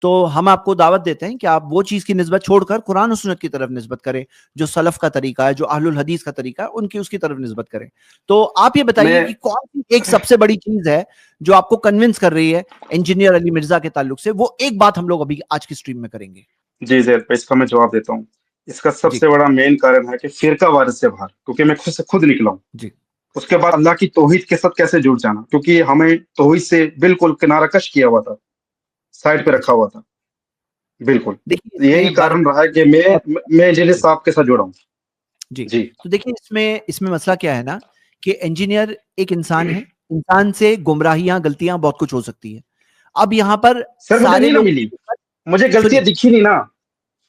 تو ہم آپ کو دعوت دیتے ہیں کہ آپ وہ چیز کی نسبت چھوڑ کر قرآن و سنت کی طرف نسبت کریں، جو سلف کا طریقہ ہے، جو اہل الحدیث کا طریقہ ہے، ان کی اس کی طرف نسبت کریں. تو آپ یہ بتائیے کہ کون سی ایک سب سے بڑی چیز ہے جو آپ کو کنونس کر رہی ہے انجینئر علی مرزا کے تعلق سے؟ وہ ایک بات ہم لوگ ابھی آج کی اسٹریم میں کریں گے. جی زید، اس کا میں جواب دیتا ہوں. اس کا سب سے بڑا مین کارن ہے کہ فرقہ وارث سے باہر، کیونکہ میں خود نکلا ہوں. جی. اس کے بعد اللہ کی توحید کے ساتھ کیسے جڑ جانا، کیونکہ ہمیں توحید سے بالکل کنارہ کش کیا ہوا تھا، سائڈ پہ رکھا ہوا تھا. بالکل یہی کارن رہا ہے کہ میں انجینئر صاحب کے ساتھ جڑا ہوں. جی. تو دیکھیے اس میں مسئلہ کیا ہے نا کہ انجینئر ایک انسان ہے، انسان سے گمراہیاں، غلطیاں بہت کچھ ہو سکتی ہیں. اب یہاں پر سارے لوگ ملی، مجھے غلطیاں دکھی نہیں نا.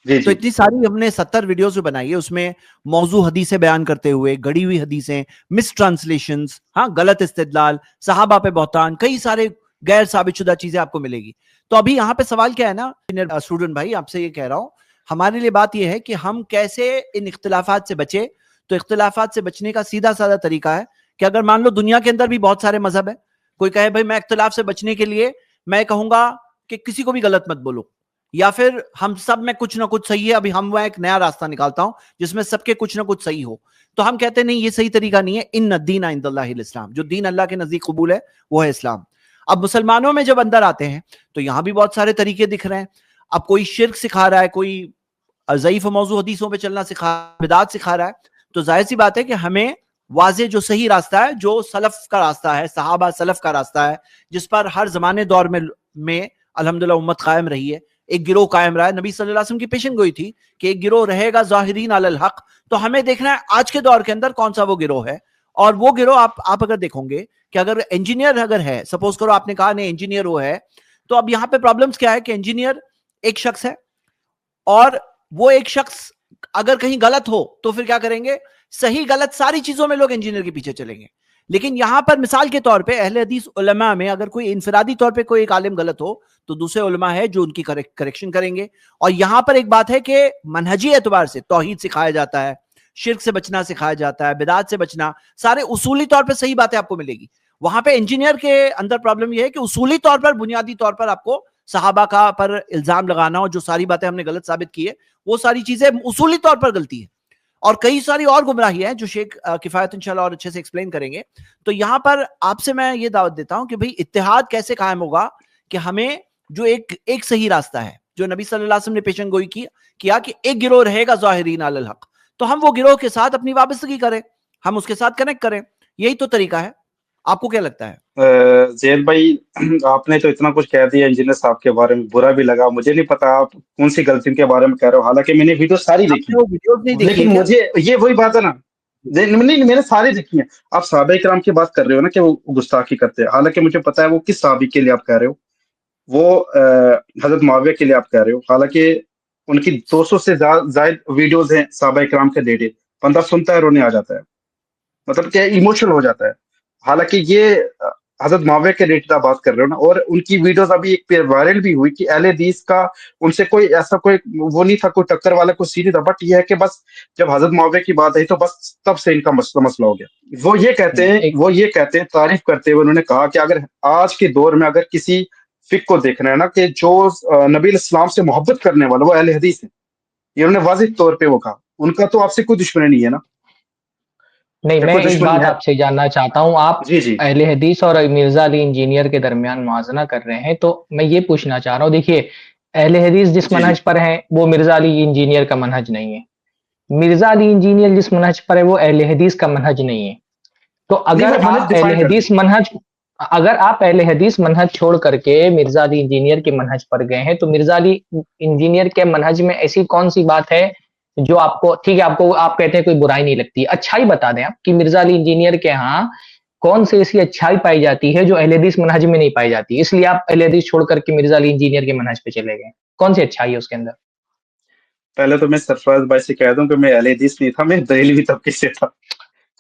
تو اتنی ساری ہم نے 70 ویڈیوز جو بنائی ہے، اس میں موضوع حدیثیں بیان کرتے ہوئے، گڑی ہوئی حدیثیں، مس ٹرانسلیشنز، غلط استدلال، صحابہ پہ بہتان، کئی سارے غیر ثابت شدہ چیزیں آپ کو ملے گی. تو ابھی یہاں پہ سوال کیا ہے نا اسٹوڈنٹ بھائی، آپ سے یہ کہہ رہا ہوں، ہمارے لیے بات یہ ہے کہ ہم کیسے ان اختلافات سے بچے. تو اختلافات سے بچنے کا سیدھا سادہ طریقہ ہے کہ اگر مان لو دنیا کے اندر بھی بہت سارے مذہب ہیں، کوئی کہے بھائی میں اختلاف سے بچنے کے لیے میں کہوں گا کہ کسی کو بھی غلط مت بولو، یا پھر ہم سب میں کچھ نہ کچھ صحیح ہے، ابھی میں ایک نیا راستہ نکالتا ہوں جس میں سب کے کچھ نہ کچھ صحیح ہو. تو ہم کہتے ہیں نہیں، یہ صحیح طریقہ نہیں ہے. ان الدین عند اللہ الاسلام، جو دین اللہ کے نزدیک قبول ہے وہ ہے اسلام. اب مسلمانوں میں جب اندر آتے ہیں تو یہاں بھی بہت سارے طریقے دکھ رہے ہیں. اب کوئی شرک سکھا رہا ہے، کوئی ضعیف موضوع حدیثوں پہ چلنا سکھا، بدعات سکھا رہا ہے. تو ظاہر سی بات ہے کہ ہمیں واضح جو صحیح راستہ ہے، جو سلف کا راستہ ہے، صحابہ سلف کا راستہ ہے، جس پر ہر زمانے دور میں الحمدللہ امت قائم رہی ہے، ایک گروہ قائم رہا ہے. نبی صلی اللہ علیہ وسلم کی پیشن گوئی تھی کہ ایک گروہ رہے گا ظاہرین علی الحق. تو ہمیں دیکھنا ہے آج کے دور کے اندر کون سا وہ گروہ ہے. اور وہ گروہ آپ اگر دیکھو گے کہ اگر انجینئر اگر ہے، سپوز کرو آپ نے کہا نہیں انجینئر وہ ہے، تو اب یہاں پہ پرابلمز کیا ہے کہ انجینئر ایک شخص ہے، اور وہ ایک شخص اگر کہیں غلط ہو تو پھر کیا کریں گے؟ صحیح غلط ساری چیزوں میں لوگ انجینئر کے پیچھے چلیں گے. لیکن یہاں پر مثال کے طور پہ اہل حدیث علماء میں اگر کوئی انفرادی طور پہ کوئی ایک عالم غلط ہو تو دوسرے علماء ہے جو ان کی کریکشن کریں گے. اور یہاں پر ایک بات ہے کہ منہجی اعتبار سے توحید سکھایا جاتا ہے، شرک سے بچنا سکھایا جاتا ہے، بدعات سے بچنا، سارے اصولی طور پہ صحیح باتیں آپ کو ملے گی. وہاں پہ انجینئر کے اندر پرابلم یہ ہے کہ اصولی طور پر، بنیادی طور پر آپ کو صحابہ کا پر الزام لگانا، اور جو ساری باتیں ہم نے غلط ثابت کی ہے وہ ساری چیزیں اصولی طور پر غلطی ہے. اور کئی ساری اور گمراہیاں ہیں جو شیخ کفایت انشاءاللہ اور اچھے سے ایکسپلین کریں گے. تو یہاں پر آپ سے میں یہ دعوت دیتا ہوں کہ بھئی اتحاد کیسے قائم ہوگا کہ ہمیں جو ایک صحیح راستہ ہے جو نبی صلی اللہ علیہ وسلم نے پیشن گوئی کیا کہ ایک گروہ رہے گا ظاہرین علی الحق، تو ہم وہ گروہ کے ساتھ اپنی وابستگی کریں، ہم اس کے ساتھ کنیکٹ کریں. یہی تو طریقہ ہے. آپ کو کیا لگتا ہے؟ زید بھائی، آپ نے تو اتنا کچھ کہہ دیا انجینئر صاحب کے بارے میں، برا بھی لگا. مجھے نہیں پتا آپ کون سی غلطی کے بارے میں کہہ رہے ہو، حالانکہ میں نے ویڈیو ساری دیکھی، لیکن مجھے یہ وہی بات ہے نا، نہیں میں نے ساری دیکھی ہیں. آپ صحابہ کرام کی بات کر رہے ہو نا کہ وہ گستاخی کرتے ہیں، حالانکہ مجھے پتا ہے وہ کس صحابی کے لیے آپ کہہ رہے ہو. وہ حضرت معاویہ کے لیے آپ کہہ رہے ہو، حالانکہ ان کی 200 سے زائد ویڈیوز ہیں صحابہ کرام کے ڈیٹے. بندہ سنتا ہے رونے آ جاتا ہے، مطلب کہ ایموشنل ہو جاتا ہے. حالانکہ یہ حضرت معاویہ کے ریلیٹڈ آپ بات کر رہے ہو نا، اور ان کی ویڈیوز ابھی ایک وائرل بھی ہوئی کہ اہل حدیث کا ان سے کوئی ایسا کوئی وہ نہیں تھا، کوئی ٹکر والا کوئی سیریز تھا، بٹ یہ ہے کہ بس جب حضرت معاویہ کی بات آئی تو بس تب سے ان کا مسئلہ ہو گیا. وہ یہ کہتے ہیں تعریف کرتے ہوئے انہوں نے کہا کہ اگر آج کے دور میں اگر کسی فقہ کو دیکھنا ہے نا کہ جو نبی علیہ السلام سے محبت کرنے والا وہ اہل حدیث ہے. یہ انہوں نے واضح طور پہ وہ کہا. ان کا تو آپ سے کوئی دشمنی نہیں ہے نا. نہیں، میں ایک بات آپ سے جاننا چاہتا ہوں. آپ اہل حدیث اور مرزا علی انجینئر کے درمیان موازنہ کر رہے ہیں، تو میں یہ پوچھنا چاہ رہا ہوں، دیکھیے اہل حدیث جس منہج پر ہیں وہ مرزا علی انجینئر کا منہج نہیں ہے، مرزا علی انجینئر جس منہج پر ہے وہ اہل حدیث کا منہج نہیں ہے. تو اگر آپ اہل حدیث منہج چھوڑ کر کے مرزا علی انجینئر کے منہج پر گئے ہیں، تو مرزا علی انجینئر کے منہج میں ایسی کون سی بات ہے جو آپ کو ٹھیک ہے، آپ کہتے ہیں کوئی برائی نہیں لگتی؟ اچھائی بتا دیں آپ کہ مرزا علی انجینئر کے ہاں کون سی ایسی اچھائی پائی جاتی ہے جو اہل حدیث منہج میں نہیں پائی جاتی، اس لیے آپ اہل حدیث چھوڑ کر کے مرزا علی انجینئر کے منہج پہ چلے گئے. کون سی اچھائی ہے اس کے اندر؟ پہلے تو میں سرفراز بھائی سے کہہ دوں کہ میں اہل حدیث نہیں تھا، میں بریلوی طبقے سے تھا.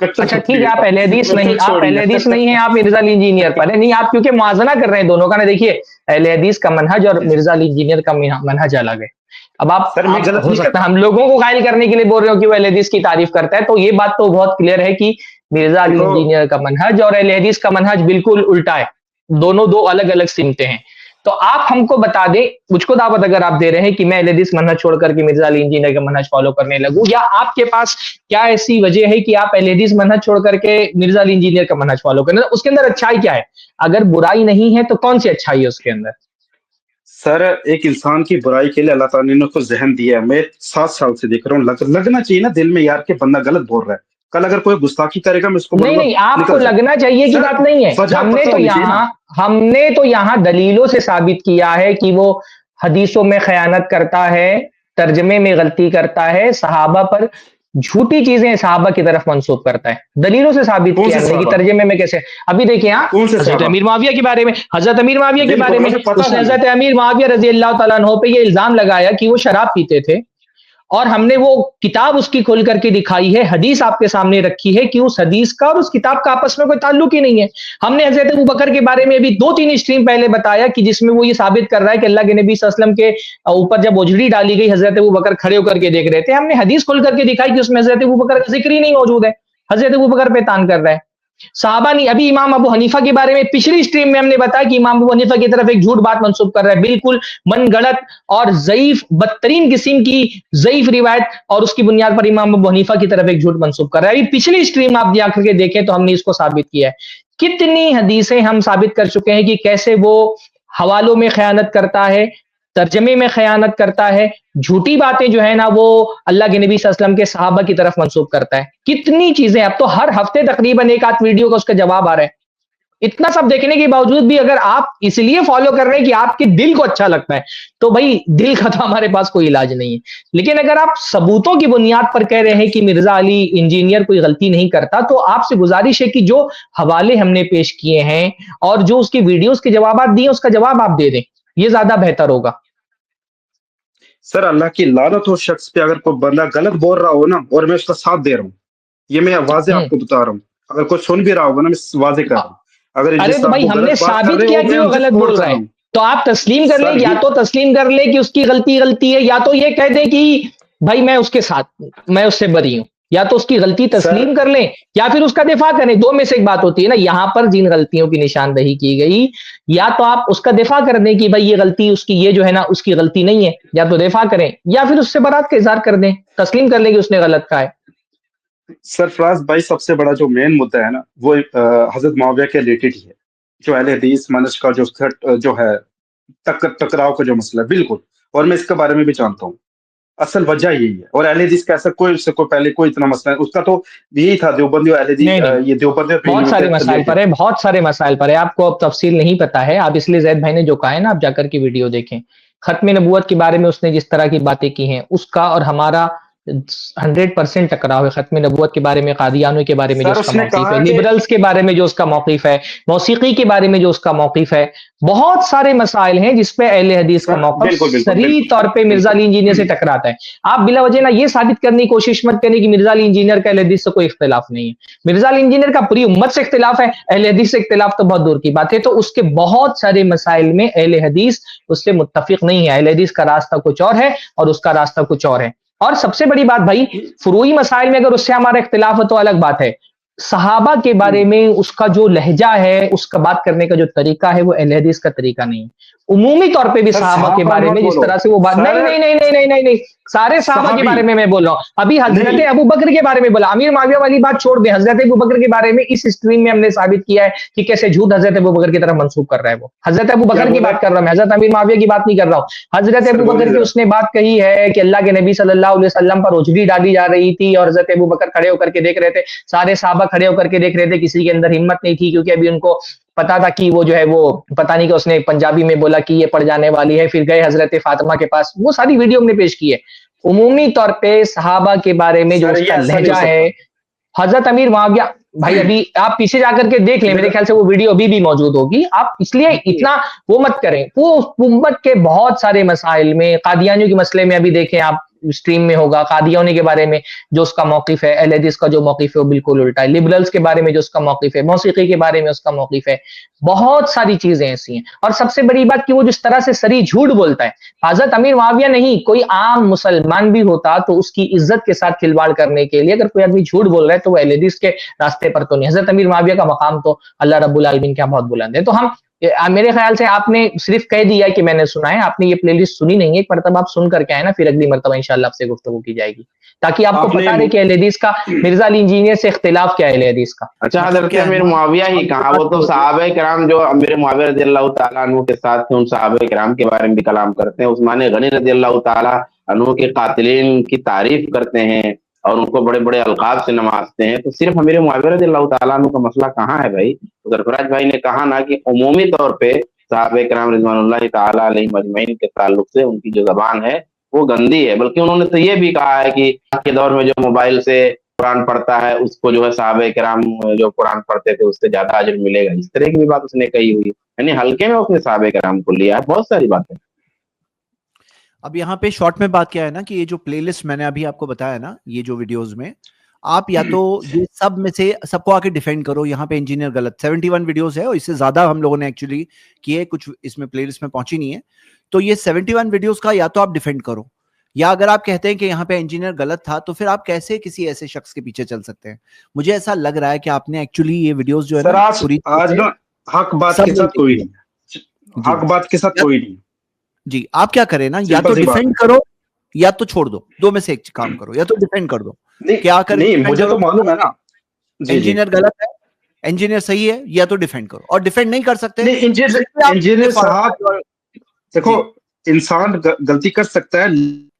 اچھا ٹھیک ہے، آپ اہل حدیث نہیں ہیں، آپ مرزا علی انجینئر پر نہیں. آپ کیونکہ موازنہ کر رہے ہیں دونوں کا نا، دیکھیے اہل حدیث کا منہج اور مرزا علی انجینئر کا منہج الگ ہے. اب آپ ہو سکتا ہے ہم لوگوں کو قائل کرنے کے لیے بول رہے ہو کہ وہ اہل حدیث کی تعریف کرتا ہے، تو یہ بات تو بہت کلیئر ہے کہ مرزا علی انجینئر کا منہج اور اہل حدیث کا منہج بالکل الٹا ہے. دونوں دو الگ الگ سمتیں ہیں. تو آپ ہم کو بتا دیں، مجھ کو دعوت اگر آپ دے رہے ہیں کہ میں اہل حدیث منہج چھوڑ کر کے مرزا علی انجینئر کا منہج فالو کرنے لگوں، یا آپ کے پاس کیا ایسی وجہ ہے کہ آپ اہل حدیث منہج چھوڑ کر کے مرزا علی انجینئر کا منہج فالو کرنے، اس کے اندر اچھائی کیا ہے؟ اگر برائی نہیں ہے تو کون سی اچھائی ہے اس کے اندر؟ سر ایک انسان کی برائی کے لیے اللہ تعالیٰ نے اس کو ذہن دیا ہے. میں 7 سال سے دیکھ رہا ہوں، لگنا چاہیے نا دل میں یار کہ بندہ غلط بول رہا ہے. کل اگر کوئی گستاخی کرے گا میں اس کو بولوں گا نہیں، آپ کو لگنا چاہیے کی بات نہیں ہے. ہم نے تو یہاں دلیلوں سے ثابت کیا ہے کہ وہ حدیثوں میں خیانت کرتا ہے، ترجمے میں غلطی کرتا ہے، صحابہ پر جھوٹی چیزیں صحابہ کی طرف منسوب کرتا ہے. دلیلوں سے ثابت کیا ہے کہ ترجمے میں کیسے. ابھی دیکھیں حضرت امیر معاویہ کے بارے میں، حضرت امیر معاویہ کے بارے میں اس نے حضرت امیر معاویہ رضی اللہ تعالیٰ عنہ پہ یہ الزام لگایا کہ وہ شراب پیتے تھے، اور ہم نے وہ کتاب اس کی کھول کر کے دکھائی ہے، حدیث آپ کے سامنے رکھی ہے کہ اس حدیث کا اور اس کتاب کا آپس میں کوئی تعلق ہی نہیں ہے. ہم نے حضرت ابوبکر کے بارے میں بھی 2-3 اسٹریم پہلے بتایا کہ جس میں وہ یہ ثابت کر رہا ہے کہ اللہ کے نبی صلی اللہ علیہ وسلم کے اوپر جب اجڑی ڈالی گئی حضرت ابوبکر کھڑے ہو کر کے دیکھ رہے تھے. ہم نے حدیث کھول کر کے دکھائی کہ اس میں حضرت ابوبکر کا ذکر ہی نہیں موجود ہے، حضرت ابوبکر پہ تان کر رہا ہے. صحابہ نہیں. ابھی امام ابو حنیفہ کے بارے میں پچھلی اسٹریم میں ہم نے بتایا کہ امام ابو حنیفہ کی طرف ایک جھوٹ بات منسوب کر رہا ہے، بالکل من گڑت اور ضعیف، بدترین قسم کی ضعیف روایت، اور اس کی بنیاد پر امام ابو حنیفہ کی طرف ایک جھوٹ منسوب کر رہا ہے. ابھی پچھلی اسٹریم آپ جا کر کے دیکھیں تو ہم نے اس کو ثابت کیا ہے. کتنی حدیثیں ہم ثابت کر چکے ہیں کہ کیسے وہ حوالوں میں خیانت کرتا ہے، ترجمے میں خیانت کرتا ہے، جھوٹی باتیں جو ہے نا وہ اللہ کے نبی صلی اللہ علیہ وسلم کے صحابہ کی طرف منسوب کرتا ہے. کتنی چیزیں. اب تو ہر ہفتے تقریباً ایک آدھ ویڈیو کا اس کا جواب آ رہا ہے. اتنا سب دیکھنے کے باوجود بھی اگر آپ اس لیے فالو کر رہے ہیں کہ آپ کے دل کو اچھا لگتا ہے، تو بھائی دل کا تو ہمارے پاس کوئی علاج نہیں ہے. لیکن اگر آپ ثبوتوں کی بنیاد پر کہہ رہے ہیں کہ مرزا علی انجینئر کوئی غلطی نہیں کرتا، تو آپ سے گزارش ہے کہ جو حوالے ہم نے پیش کیے ہیں اور جو اس کی ویڈیوز کے جوابات دیے اس کا جواب آپ دے دیں، یہ زیادہ بہتر ہوگا. سر اللہ کی لعنت ہو شخص پہ اگر کوئی بندہ غلط بول رہا ہو نا اور میں اس کا ساتھ دے رہا ہوں. یہ میں واضح آپ کو بتا رہا ہوں، اگر کوئی سن بھی رہا ہوگا نا میں واضح کر رہا ہوں. ارے تو بھائی ہم نے ثابت کیا کہ وہ غلط بول رہا ہے، تو آپ تسلیم کر لیں. یا تو تسلیم کر لیں کہ اس کی غلطی ہے، یا تو یہ کہہ دیں کہ بھائی میں اس کے ساتھ، میں اس سے بری ہوں. یا تو اس کی غلطی تسلیم کر لیں یا پھر اس کا دفاع کریں. دو میں سے ایک بات ہوتی ہے نا. یہاں پر جن غلطیوں کی نشاندہی کی گئی، یا تو آپ اس کا دفاع کر دیں کہ بھائی یہ غلطی اس کی، یہ جو ہے نا اس کی غلطی نہیں ہے، یا تو دفاع کریں، یا پھر اس سے برات کا اظہار کر دیں، تسلیم کر لیں کہ اس نے غلط کہا ہے. سر فراز بھائی سب سے بڑا جو مین مدعا ہے نا وہ حضرت معاویہ کے ریلیٹڈ ہی ہے، جو اہل حدیث منہج کا جو ہے ٹکراؤ کا جو مسئلہ ہے. بالکل، اور میں اس کے بارے میں بھی جانتا ہوں. اصل وجہ یہی ہے. اور اہل حدیث کا ایسا کوئی اس سے کوئی پہلے کوئی اتنا مسئلہ ہے، اس کا تو یہی تھا دیوبندی اور اہل حدیث. یہ دیوبندی بہت سارے مسائل پر ہے، بہت سارے مسائل پر ہے. آپ کو اب تفصیل نہیں پتا ہے. آپ اس لیے زید بھائی نے جو کہا ہے نا، آپ جا کر کے ویڈیو دیکھیں. ختم نبوت کے بارے میں اس نے جس طرح کی باتیں کی ہیں، اس کا اور ہمارا 100% ٹکراؤ ہے. ختم نبوت کے بارے میں، قادیانوں کے بارے میں جو اس کا موقف ہے، لبرلز کے بارے میں جو اس کا موقف ہے، موسیقی کے بارے میں جو اس کا موقف ہے، بہت سارے مسائل ہیں جس پہ اہل حدیث کا موقف صریح طور پہ مرزا علی انجینئر سے ٹکراتا ہے. آپ بلا وجہ نہ یہ ثابت کرنے کی کوشش مت کریں کہ مرزا علی انجینئر کا اہل حدیث سے کوئی اختلاف نہیں ہے. مرزا علی انجینئر کا پوری امت سے اختلاف ہے، اہل حدیث سے اختلاف تو بہت دور کی بات ہے. تو اس کے بہت سارے مسائل میں اہل حدیث اس سے متفق نہیں ہے. اہل حدیث کا راستہ کچھ اور ہے اور اس کا راستہ کچھ اور ہے. اور سب سے بڑی بات بھائی، فروعی مسائل میں اگر اس سے ہمارا اختلاف ہے تو الگ بات ہے. صحابہ کے بارے میں اس کا جو لہجہ ہے، اس کا بات کرنے کا جو طریقہ ہے، وہ اہل حدیث کا طریقہ نہیں. عمومی طور پہ بھی صحابہ کے بارے میں جس طرح سے وہ بات نہیں سارے صحابہ کے بارے میں بول رہا ہوں. ابھی حضرت ابو بکر کے بارے میں بولا، امیر معاویہ والی بات چھوڑ دیں. حضرت ابو بکر کے بارے میں اس اسٹریم میں ہم نے ثابت کیا ہے کہ کیسے جھوٹ حضرت ابو بکر کی طرف منسوب کر رہا ہے. وہ حضرت ابو بکر کی بات کر رہا ہوں، حضرت امیر معاویہ کی بات نہیں کر رہا ہوں. حضرت ابو بکر کی اس نے بات کہی ہے کہ اللہ کے نبی صلی اللہ علیہ وسلم پر اجڑی ڈالی جا رہی تھی اور حضرت ابو بکر کھڑے ہو کر کے دیکھ رہے تھے. سارے صحابہ کھڑے ہو کر کے دیکھ رہے تھے، کسی کے اندر ہمت نہیں تھی کیونکہ ابھی ان کو پتا تھا کہ وہ جو ہے وہ پتہ نہیں کہ اس نے پنجابی میں بولا کہ یہ پڑ جانے والی ہے. پھر گئے حضرت فاطمہ کے پاس. وہ ساری ویڈیو ہم نے پیش کی ہے. عمومی طور پہ صحابہ کے بارے میں جو اس کا لہجہ ہے، حضرت امیر معاویہ بھائی ابھی آپ پیچھے جا کر کے دیکھ لیں، میرے خیال سے وہ ویڈیو ابھی بھی موجود ہوگی. آپ اس لیے اتنا وہ مت کریں. وہ امت کے بہت سارے مسائل میں، قادیانیوں کے مسئلے میں ابھی دیکھیں آپ اسٹریم میں ہوگا، قادیانی کے بارے میں جو اس کا موقف ہے، اہل حدیث کا جو موقف ہے وہ بالکل الٹا ہے. لبرلز کے بارے میں جو اس کا موقف ہے، موسیقی کے بارے میں اس کا موقف ہے. بہت ساری چیزیں ایسی ہیں. اور سب سے بڑی بات کہ وہ جس طرح سے صریح جھوٹ بولتا ہے. حضرت امیر معاویہ نہیں، کوئی عام مسلمان بھی ہوتا تو اس کی عزت کے ساتھ کھلواڑ کرنے کے لیے اگر کوئی آدمی جھوٹ بول رہا ہے تو وہ اہل حدیث کے راستے پر تو نہیں. حضرت امیر معاویہ کا مقام تو اللہ رب العالمین کے بہت بلند ہے. تو ہم میرے خیال سے آپ نے صرف کہہ دیا کہ میں نے سنا ہے, آپ نے یہ پلے لسٹ سنی نہیں ہے. ایک مرتبہ آپ سن کر کے آئے نا, پھر اگلی مرتبہ انشاءاللہ آپ سے گفتگو کی جائے گی, تاکہ آپ کو پتا رہے کہ اہل حدیث کا مرزا علی انجینئر سے اختلاف کیا ہے اہل حدیث کا. اچھا حضرت امیر معاویہ ہی کہاں, وہ تو صحابہ کرام جو امیر معاویہ رضی اللہ تعالیٰ عنہ کے ساتھ تھے, ان صحابہ کرام کے بارے میں بھی کلام کرتے ہیں. عثمان غنی رضی اللہ تعالیٰ عنہ کے قاتلین کی تعریف کرتے ہیں اور ان کو بڑے بڑے القاب سے نوازتے ہیں. تو صرف امیر معاویہ رضی اللہ تعالیٰ عنہ کا مسئلہ کہاں ہے بھائی؟ سرفراز بھائی نے کہا نا کہ عمومی طور پہ صحابہ کرام رضوان اللہ تعالیٰ علیہ مجمعین کے تعلق سے ان کی جو زبان ہے وہ گندی ہے. بلکہ انہوں نے تو یہ بھی کہا ہے کہ آج کے دور میں جو موبائل سے قرآن پڑھتا ہے اس کو جو ہے صحابہ کرام جو قرآن پڑھتے تھے اس سے زیادہ اجر ملے گا. اس طرح کی بھی بات اس نے کہی ہوئی, یعنی ہلکے میں اس نے صحابہ کرام کو لیا ہے. بہت ساری باتیں. اب یہاں پہ شارٹ میں بات کیا ہے نا کہ یہ جو پلے لسٹ میں نے ابھی آپ کو بتایا نا, یہ جو ویڈیوز میں آپ یا تو یہ سب میں سے سب کو آ کے ڈیفینڈ کرو. یہاں پہ انجینئر غلط 71 ویڈیوز ہے اور اس سے زیادہ ہم لوگوں نے ایکچولی کیے, کچھ اس میں پلے لسٹ میں پہنچی نہیں ہے. تو یہ 71 ویڈیوز کا یا تو آپ ڈیفینڈ کرو, یا اگر آپ کہتے ہیں کہ یہاں پہ انجینئر غلط تھا تو پھر آپ کیسے کسی ایسے شخص کے پیچھے چل سکتے ہیں؟ مجھے ایسا لگ رہا ہے کہ آپ نے ایکچولی یہ ویڈیوز جو ہے نا آج نا حق بات کے ساتھ کوئی نہیں, حق بات کے ساتھ کوئی نہیں. جی آپ کیا کریں نا, یا تو ڈیفینڈ کرو یا تو چھوڑ دو, دو میں سے ایک کام کرو, یا تو ڈیفینڈ کر دو. کیا کریں؟ مجھے تو معلوم ہے نا انجینئر غلط ہے, انجینئر صحیح ہے, یا تو ڈیفینڈ کرو. اور ڈیفینڈ نہیں کر سکتے انجینئر صاحب دیکھو, انسان غلطی کر سکتا ہے,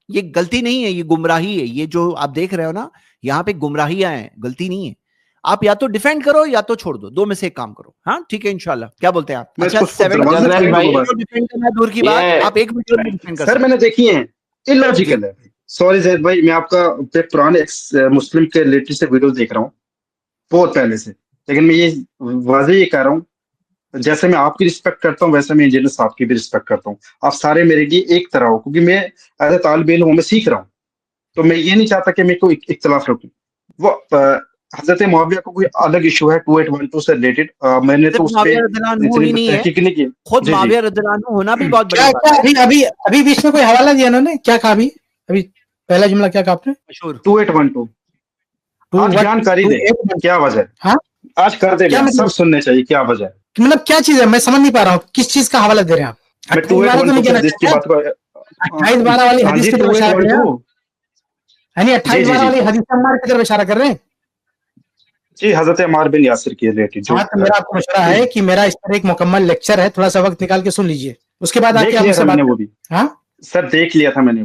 یہ غلطی نہیں ہے, یہ گمراہی ہے. یہ جو آپ دیکھ رہے ہو نا یہاں پہ گمراہیاں ہیں, غلطی نہیں ہے. آپ یا تو ڈیفینڈ کرو یا تو چھوڑ دو, دو میں سے ایک کام کرو. ہاں ٹھیک ہے انشاءاللہ. کیا بولتے ہیں آپ؟ دور کی بات, آپ ایک ویڈیو میں ڈیفینڈ کر سر میں نے دیکھی ہیں, اللاجیکل ہے. سوری زید بھائی, میں آپ کا پرانے مسلم کے ریلیٹڈ سے ویڈیو دیکھ رہا ہوں بہت پہلے سے, لیکن میں یہ واضح یہ کہہ رہا ہوں, جیسے میں آپ کی رسپیکٹ کرتا ہوں ویسے میں انجینئر صاحب کی بھی رسپیکٹ کرتا ہوں. آپ سارے میرے لیے ایک طرح ہو, کیونکہ میں ایز اے طالب علم ہوں, میں سیکھ رہا ہوں, تو میں یہ نہیں چاہتا کہ میں کوئی اختلاف رکھوں. وہ حضرت معاویہ کو کوئی الگ ایشو ہے 2812 سے ریلیٹڈ, میں نے تو اس پہ تحقیق نہیں کی. خود معاویہ رضی اللہ عنہ ہونا بھی بہت بڑی بات ہے. ابھی بیچ میں کوئی حوالہ دیا انہوں نے, کیا کہا ابھی پہلا جملہ کیا کہا آپ نے؟ مشہور 2812 آج جانکاری دے کیا وجہ ہے, آج کر دے, سب سننے چاہیے کیا وجہ ہے, مطلب کیا چیز ہے, میں سمجھ نہیں پا رہا ہوں کس چیز کا حوالہ دے رہے ہیں آپ. 28-12 والی حدیث کی طرف اشارہ کر رہے ہیں, یعنی 28-12 والی حدیث عمار کی طرف اشارہ کر رہے ہیں. جی حضرت عمار بن یاسر کی ریلیٹڈ. میرا آپ کو مشورہ ہے کہ میرا اس پر ایک مکمل لیکچر ہے, تھوڑا سا وقت نکال کے سن لیجئے, اس کے بعد آ کے وہ بھی. ہاں سر دیکھ لیا تھا میں نے,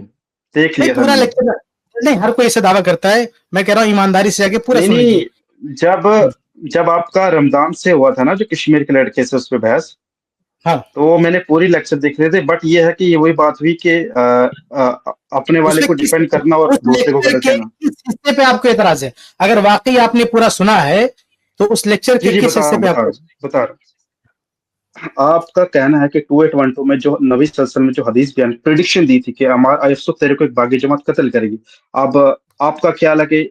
دیکھ لیا پورا لیکچر. نہیں ہر کوئی اسے دعویٰ کرتا ہے, میں کہہ رہا ہوں ایمانداری سے آگے پورا سن لیجئے. جب آپ کا رمضان سے ہوا تھا نا جو کشمیر کے لڑکے سے اس پہ بحث, ہاں تو میں نے پوری لیکچر دیکھ رہے تھے, بٹ یہ ہے کہ یہ وہی بات ہوئی کہ اپنے والے کو ڈیپینڈ کرنا اور دوسرے کو غلط کہنا. کس حصے پہ آپ کو اعتراض ہے؟ اگر واقعی آپ نے پورا سنا ہے تو اس لیکچر کے کس حصے پہ آپ بتا رہا. آپ کا کہنا ہے کہ 2812 میں جو نبی صلی اللہ علیہ وسلم نے جو حدیث بیان پریڈکشن دی تھی کہ افسوس تیرے کو ایک باغی جماعت قتل کرے گی, اب آپ کا خیال ہے کہ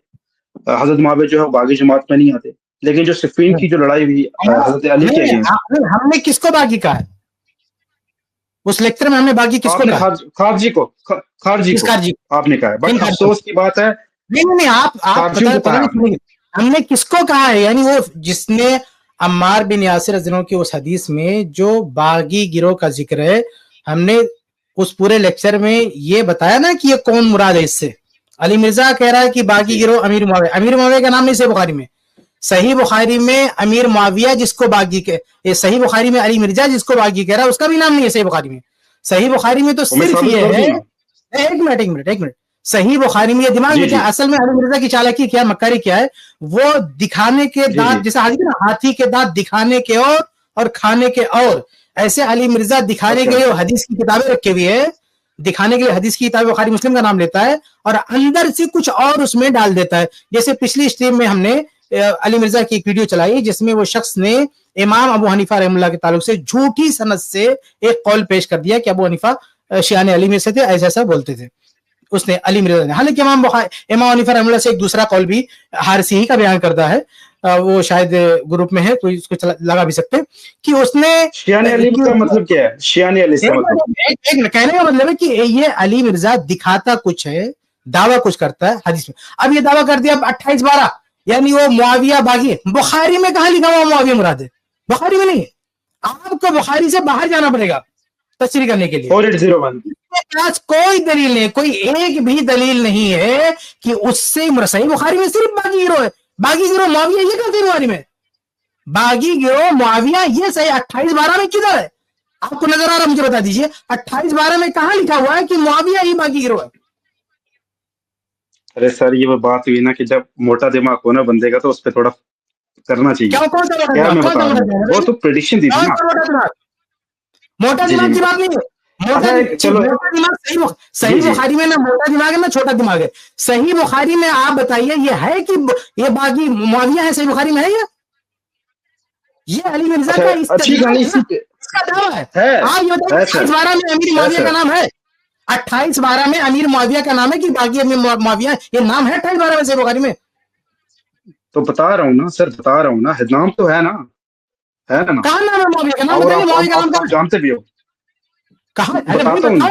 حضرت معاویہ جو ہے باغی جماعت میں نہیں آتے, لیکن جو صفین کی جو لڑائی ہوئی حضرت علی کے اگینسٹ, ہم نے کس کو باغی کہا ہے اس لیکچر میں؟ ہم نے باغی کس کو کہا؟ خارجی کو آپ نے کہا ہے, بٹ افسوس کی بات ہے. نہیں آپ ہم نے کس کو کہا ہے, یعنی وہ جس نے عمار بن یاسر رضی اللہ عنہ کی اس حدیث میں جو باغی گروہ کا ذکر ہے, ہم نے اس پورے لیکچر میں یہ بتایا نا کہ یہ کون مراد ہے اس سے. علی مرزا کہہ رہا ہے کہ باغی گروہ امیر معاویہ. امیر معاویہ کا نام نہیں صحیح بخاری میں. صحیح بخاری میں امیر معاویہ جس کو باغی کے, صحیح بخاری میں علی مرزا جس کو باغی کہہ رہا ہے اس کا بھی نام نہیں ہے صحیح بخاری میں. صحیح بخاری میں تو صرف یہ ہے, ایک منٹ, صحیح بخاری میں یہ دماغ میں کیا اصل میں علی مرزا کی چالاکی کیا, مکاری کیا ہے, وہ دکھانے کے دانت, جیسا حدیث نا ہاتھی کے دانت دکھانے کے اور کھانے کے اور, ایسے علی مرزا دکھانے کے لیے حدیث کی کتابیں رکھے ہوئی ہے, دکھانے کے لیے حدیث کی کتاب بخاری مسلم کا نام لیتا ہے اور اندر سے کچھ اور اس میں ڈال دیتا ہے. جیسے پچھلی اسٹریم میں ہم نے علی مرزا کی ایک ویڈیو چلائی جس میں وہ شخص نے امام ابو حنیفہ رحمہ اللہ کے تعلق سے جھوٹی سند سے ایک قول پیش کر دیا کہ ابو حنیفہ شیعان علی میں سے تھے, ایسا ایسا بولتے تھے اس نے علی مرزا نے. حالانکہ امام حنیفہ رحمہ اللہ سے ایک دوسرا قول بھی حارثی ہی کا بیان کرتا ہے, وہ شاید گروپ میں ہے, کوئی اس کو لگا بھی سکتے کہ اس نے شیعان علی کا مطلب کیا ہے. شیعان علی کا مطلب کہنے کا مطلب ہے کہ یہ علی مرزا دکھاتا کچھ ہے, دعویٰ کچھ کرتا ہے حدیث میں. اب یہ دعویٰ کر دیا 28-12 یعنی وہ معاویہ باغی. بخاری میں کہاں لکھا ہوا معاویہ مراد ہے؟ بخاری میں نہیں ہے. आपको बुखारी से बाहर जाना पड़ेगा तशरीह करने के लिए। 4801 इसके पास कोई दलील नहीं, कोई एक भी दलील नहीं है कि उससे सही बुखारी में सिर्फ बागी गिरोह है। बागी गिरोह मुआविया ये कहते हैं बुखारी में, बागी गिरोह मुआविया ये सही 28-12 में किधर है? आपको नजर आ रहा, मुझे बता दीजिए 28-12 में कहां लिखा हुआ है कि मुआविया ही बागी गिरोह है? अरे सर ये वो बात हुई ना कि जब मोटा दिमाग हो ना बंदे का तो उस पर थोड़ा करना चाहिए। क्या मैं बता रहा हूँ, वो तो प्रेडिक्शन दी थी ना। मोटा दिमाग की बात नहीं है, मोटा दिमाग सही बुखारी में ना मोटा दिमाग है ना छोटा दिमाग है। सही बुखारी में आप बताइए ये है कि ये बागी मुआविया है? सही बुखारी में है ये अली मिर्जा का इसका दावा है। आप ये बताइए 28-12 में अमीर मुआविया का नाम है? 28-12 में अमीर मुआविया का नाम है कि बागी अमीर मुआविया? ये नाम है 28-12 में सही बुखारी में? तो बता रहा हूँ ना सर, बता रहा हूँ ना, नाम तो है ना, है ना? कहाँ नाम है मुआविया का? नाम बताइए, मुआविया का नाम जानते भी हो? कहाँ? अरे बताओ ना,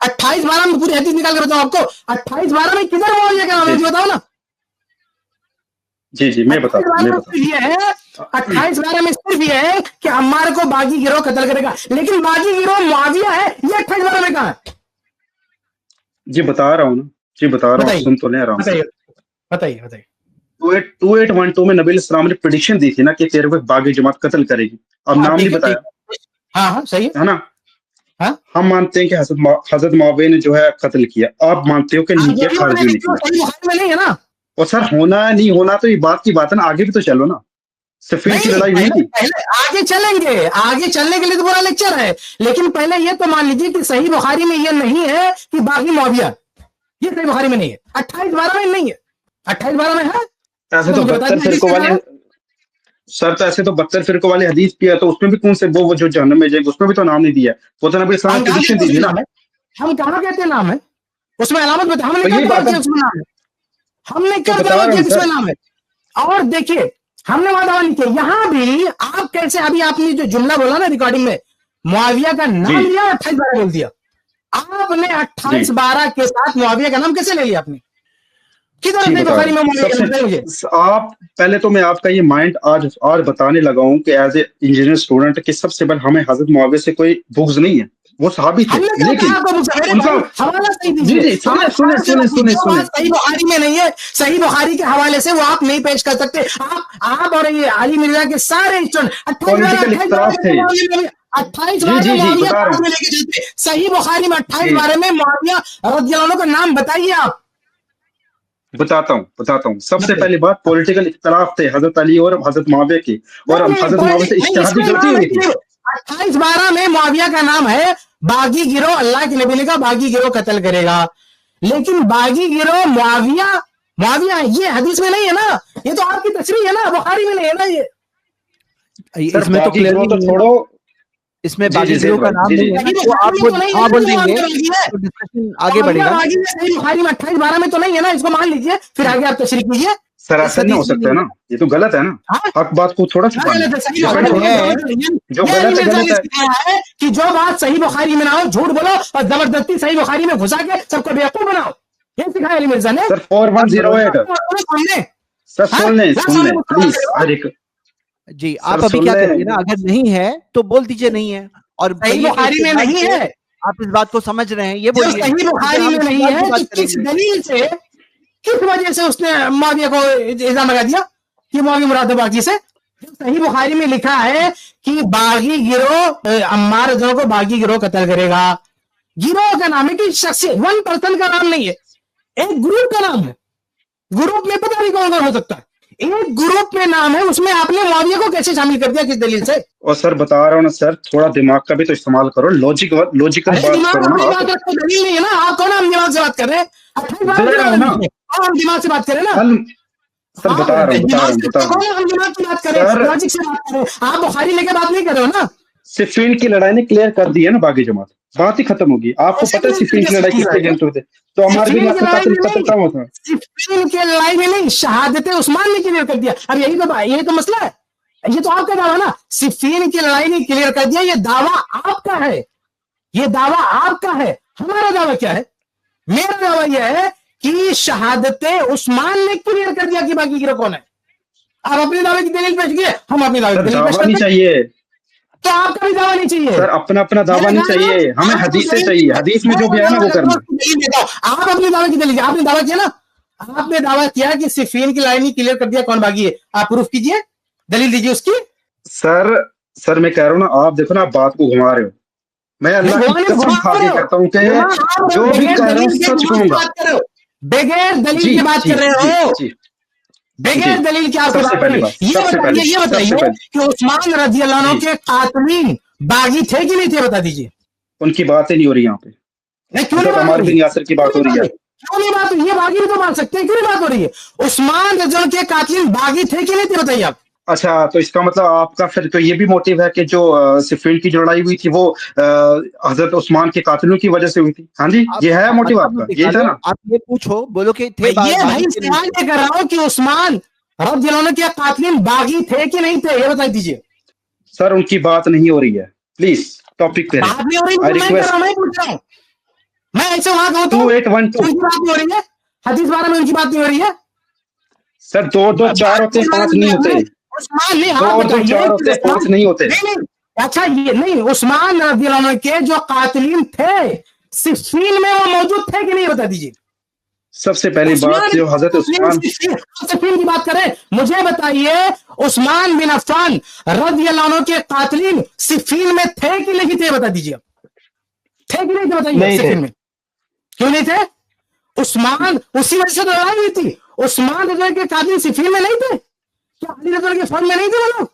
28-12 में पूरी हदीस निकाल कर बताओ आपको। 28-12 में किधर मुआविया का नाम है बताओ ना। जी मैं बताता हूँ। ये है 28-12 में सिर्फ ये है कि अम्मार को बागी गिरोह कत्ल करेगा, लेकिन बागी गिरोह मुआविया है ये 28-12 में कहाँ है? जी बता रहा हूँ ना, जी बता रहा हूँ, सुन तो ले आराम से। बताइए 2812 में नबी इस्लाम ने प्रेडिक्शन दी थी ना कि तेरे को बागी जमात कत्ल करेगी। अब नाम नहीं बताया। हाँ सही है ना? हाँ? हम मानते हैं कि हजरत मुआविया ने जो है कत्ल किया, आप मानते हो कि नहीं किया, खारजी ने किया। नहीं है ना? और सर होना नहीं होना तो ये बात की बात है ना, आगे भी तो चलो ना। सिफीन की लड़ाई हुई थी। आगे चलेंगे, आगे चलने के लिए तो पूरा लेक्चर है, लेकिन पहले ये तो मान लीजिए कि सही बुखारी में ये नहीं है कि बागी मुआविया, ये सही बुखारी में नहीं है। 28-12 में नहीं है, 28-12 में है। ऐसे तो 72 फिरकों वाले सर, तो ऐसे तो 72 फिरकों वाली हदीस भी है, तो उसमें भी कौन से वो जो जहन्नम में जाएंगे उसमें भी तो नाम नहीं दिया। वो तो नबी इस्लाम ने प्रेडिक्शन दी थी ना। हम कहाँ कहते हैं नाम है उसमें? अलामत बता, हमने क्या किया उसमें नाम है? हमने क्या दावा किया उसमें नाम है? और देखिए हमने वहां दावा नहीं किया। यहाँ भी आप कैसे, अभी आपने जो जुमला बोला ना रिकॉर्डिंग में, मुआविया का नाम लिया, 28-12 बोल दिया आपने। 28-12 के साथ मुआविया का नाम कैसे ले लिया आपने? किधर है बुखारी में मुझे? आप पहले तो मैं आपका ये माइंड आज बताने लगा हूँ कि एज ए इंजीनियर स्टूडेंट कि सबसे पहले हमें हजरत मुआविया से कोई बुग़्ज़ नहीं है, वो सहाबी थे, लेकिन उनका हवाला सही दीजिए। जी सुने सही बुखारी में नहीं है, सही बुखारी के हवाले से वो आप नहीं पेश कर सकते। आप और ये अली मिर्जा के सारे स्टूडेंट 28-12 में लेके चलते। सही बुखारी में 28-12 में मुआविया रज़ियल्लाहु अन्हु का नाम बताइए आप। बताता हूँ। सबसे पहली बात, पॉलिटिकल इख्तिलाफ थे हजरत अली और हजरत मुआविया की, और हजरत मुआविया से इज्तिहादी गलती हुई थी। 28-12 में मुआविया का नाम है बागी गिरोह, अल्लाह के नबी ने कहा बागी गिरोह कत्ल करेगा, लेकिन बागी गिरोह मुआविया ये हदीस में नहीं है ना, ये तो आपकी तशरीह है ना, बुखारी में नहीं है ना। ये इसमें तो क्लियरली तो छोड़ो, इसमें बागी गिरोह का नाम नहीं है, तो आप हाँ बोल देंगे तो डिस्कशन आगे बढ़ेगा। बुखारी में 28-12 में तो नहीं है ना, इसको मान लीजिए, फिर आगे आप तशरीह कीजिए। सर ऐसा नहीं हो सकता है ना, ये तो गलत है ना। हक बात को थोड़ा सा कि जो बात सही बुखारी में ना हो झूठ बोलो और जबरदस्ती सही बुखारी में घुसा के सबको बेवकूफ बनाओ, ये सिखाया अली मिर्जा ने। सर 4108 सर सुन ले प्लीज। जी आप अभी क्या करेंगे ना, अगर नहीं है तो बोल दीजिए नहीं है, और सही बुखारी में नहीं है, आप इस बात को समझ रहे हैं, ये बोलिए सही बुखारी में नहीं है, किस दलील से, किस वजह से उसने मुआविया को इल्जाम लगा दिया कि मुआविया मुराद है बागी से? सही बुखारी में लिखा है कि बागी गिरोह अम्मार रज़ियल्लाहु को बागी गिरोह कत्ल करेगा। गिरोह का नाम है कि शख्स, वन पर्सन का नाम नहीं है, एक ग्रुप का नाम है। ग्रुप में पता नहीं कौन कौन हो सकता है, एक ग्रुप में नाम है, उसमें आपने मुआविया को कैसे शामिल कर दिया, किस दलील से? और सर बता रहा हूँ ना सर, थोड़ा दिमाग का भी तो इस्तेमाल करो, लॉजिकल बात करो ना। दलील नहीं है ना, आप कौन हम दिमाग से बात कर रहे हैं? हम दिमाग से बात करें ना सर, बता रहा हूँ हम दिमाग की बात करें, लॉजिक से बात करें। आप बुखारी लेके बात नहीं कर रहे हो ना। सिफीन की लड़ाई ने क्लियर कर दी है ना बागी जमात, बात ही खत्म होगी। आपको पता है सिफीन की लड़ाई किसके अगेंस्ट हुए थे? तो हमारे भी कत्ल हुआ था। सिफीन की लड़ाई में नहीं, शहादत उस्मान ने क्लियर कर दिया। अब यही तो मसला है, ये तो आपका दावा ना। सिफीन की लड़ाई ने क्लियर कर दिया, ये दावा आपका है, ये दावा आपका है। हमारा दावा क्या है? मेरा दावा यह है कि शहादत उस्मान ने क्लियर कर दिया कि बागी गिरोह कौन है। आप अपने दावे की दलील पेश किए, हम अपने दावे की दलील पेश करते हैं। चाहिए तो आपका भी दावा नहीं चाहिए सर, अपना अपना दावा नहीं चाहिए, हमें हदीस से चाहिए, हदीस में जो भी है ना वो करना। आप अपने दावा की दलील, आपने दावा किया ना, आपने दावा किया कि सिफीन की लाइन ही क्लियर कर दिया कौन बागी है, आप प्रूफ कीजिए, दलील दीजिए उसकी। सर मैं कह रहा हूँ ना, आप देखो ना, आप बात को घुमा रहे हो। मैं अल्लाह की कसम खा के कहता हूँ कि जो भी कह रहा हूँ सच कहूंगा। बगैर दलील की बात कर रहे हो, बगैर दलील की आप बात कर रहे हो। ये बताइए कि उस्मान रज़ी अल्लाह अन्हु के कातिलीन बागी थे कि नहीं थे, बता दीजिए। उनकी बात ही नहीं हो रही यहाँ पे, क्यों नहीं अम्मार बिन यासिर की बात हो रही है। क्यों नहीं बात, ये बागी भी तो मान सकते हैं, क्यों नहीं बात हो रही है? उस्मान रज़ी अल्लाह के कातिलीन बागी थे कि नहीं थे, बताइए आप। अच्छा, तो इसका मतलब आपका फिर तो ये भी मोटिव है कि जो सिफीन की जो लड़ाई हुई थी वो हजरत उस्मान के कातिलों की वजह से हुई थी। हाँ जी, ये है मोटिव आपका, ये था ना? आप ये पूछो, बोलो कि थे भाई सवाल ये कर रहा हूँ कि उस्मान रज़ी अल्लाह अन्हु के कातिलीन बागी थे कि नहीं थे, ये बता दीजिए। सर, उनकी बात नहीं हो रही है, प्लीज टॉपिक पे बात नहीं हो रही, मैं पूछ रहा हूँ, मैं ऐसे वहां कहूँ तो 2812 उनकी बात नहीं हो रही है, हदीस 12 में उनकी बात नहीं हो रही है। सर, 2 2 4 होते 5 नहीं होते, उस्मान नहीं, 2 2 4 होते 5 नहीं होते। अच्छा, ये नहीं, उस्मान रज़ी अल्लाह अन्हु के जो कातिलीन थे सिफीन में वो मौजूद थे कि नहीं, बता दीजिए। सबसे पहली बात जो हजरत उस्मान सिफीन की बात करें, मुझे बताइए उस्मान बिन अफ़्फ़ान रज़ी अल्लाह अन्हु के कातिलीन सिफीन में थे कि नहीं थे, बता दीजिए। थे कि नहीं थे, बताइए। सिफीन में क्यों नहीं थे? उस्मान, उसी वजह से तो लड़ाई हुई थी। उस्मान रज़ी के कातिल सिफीन में नहीं थे? क्या अली रज़ी के फौज में नहीं थे वो लोग?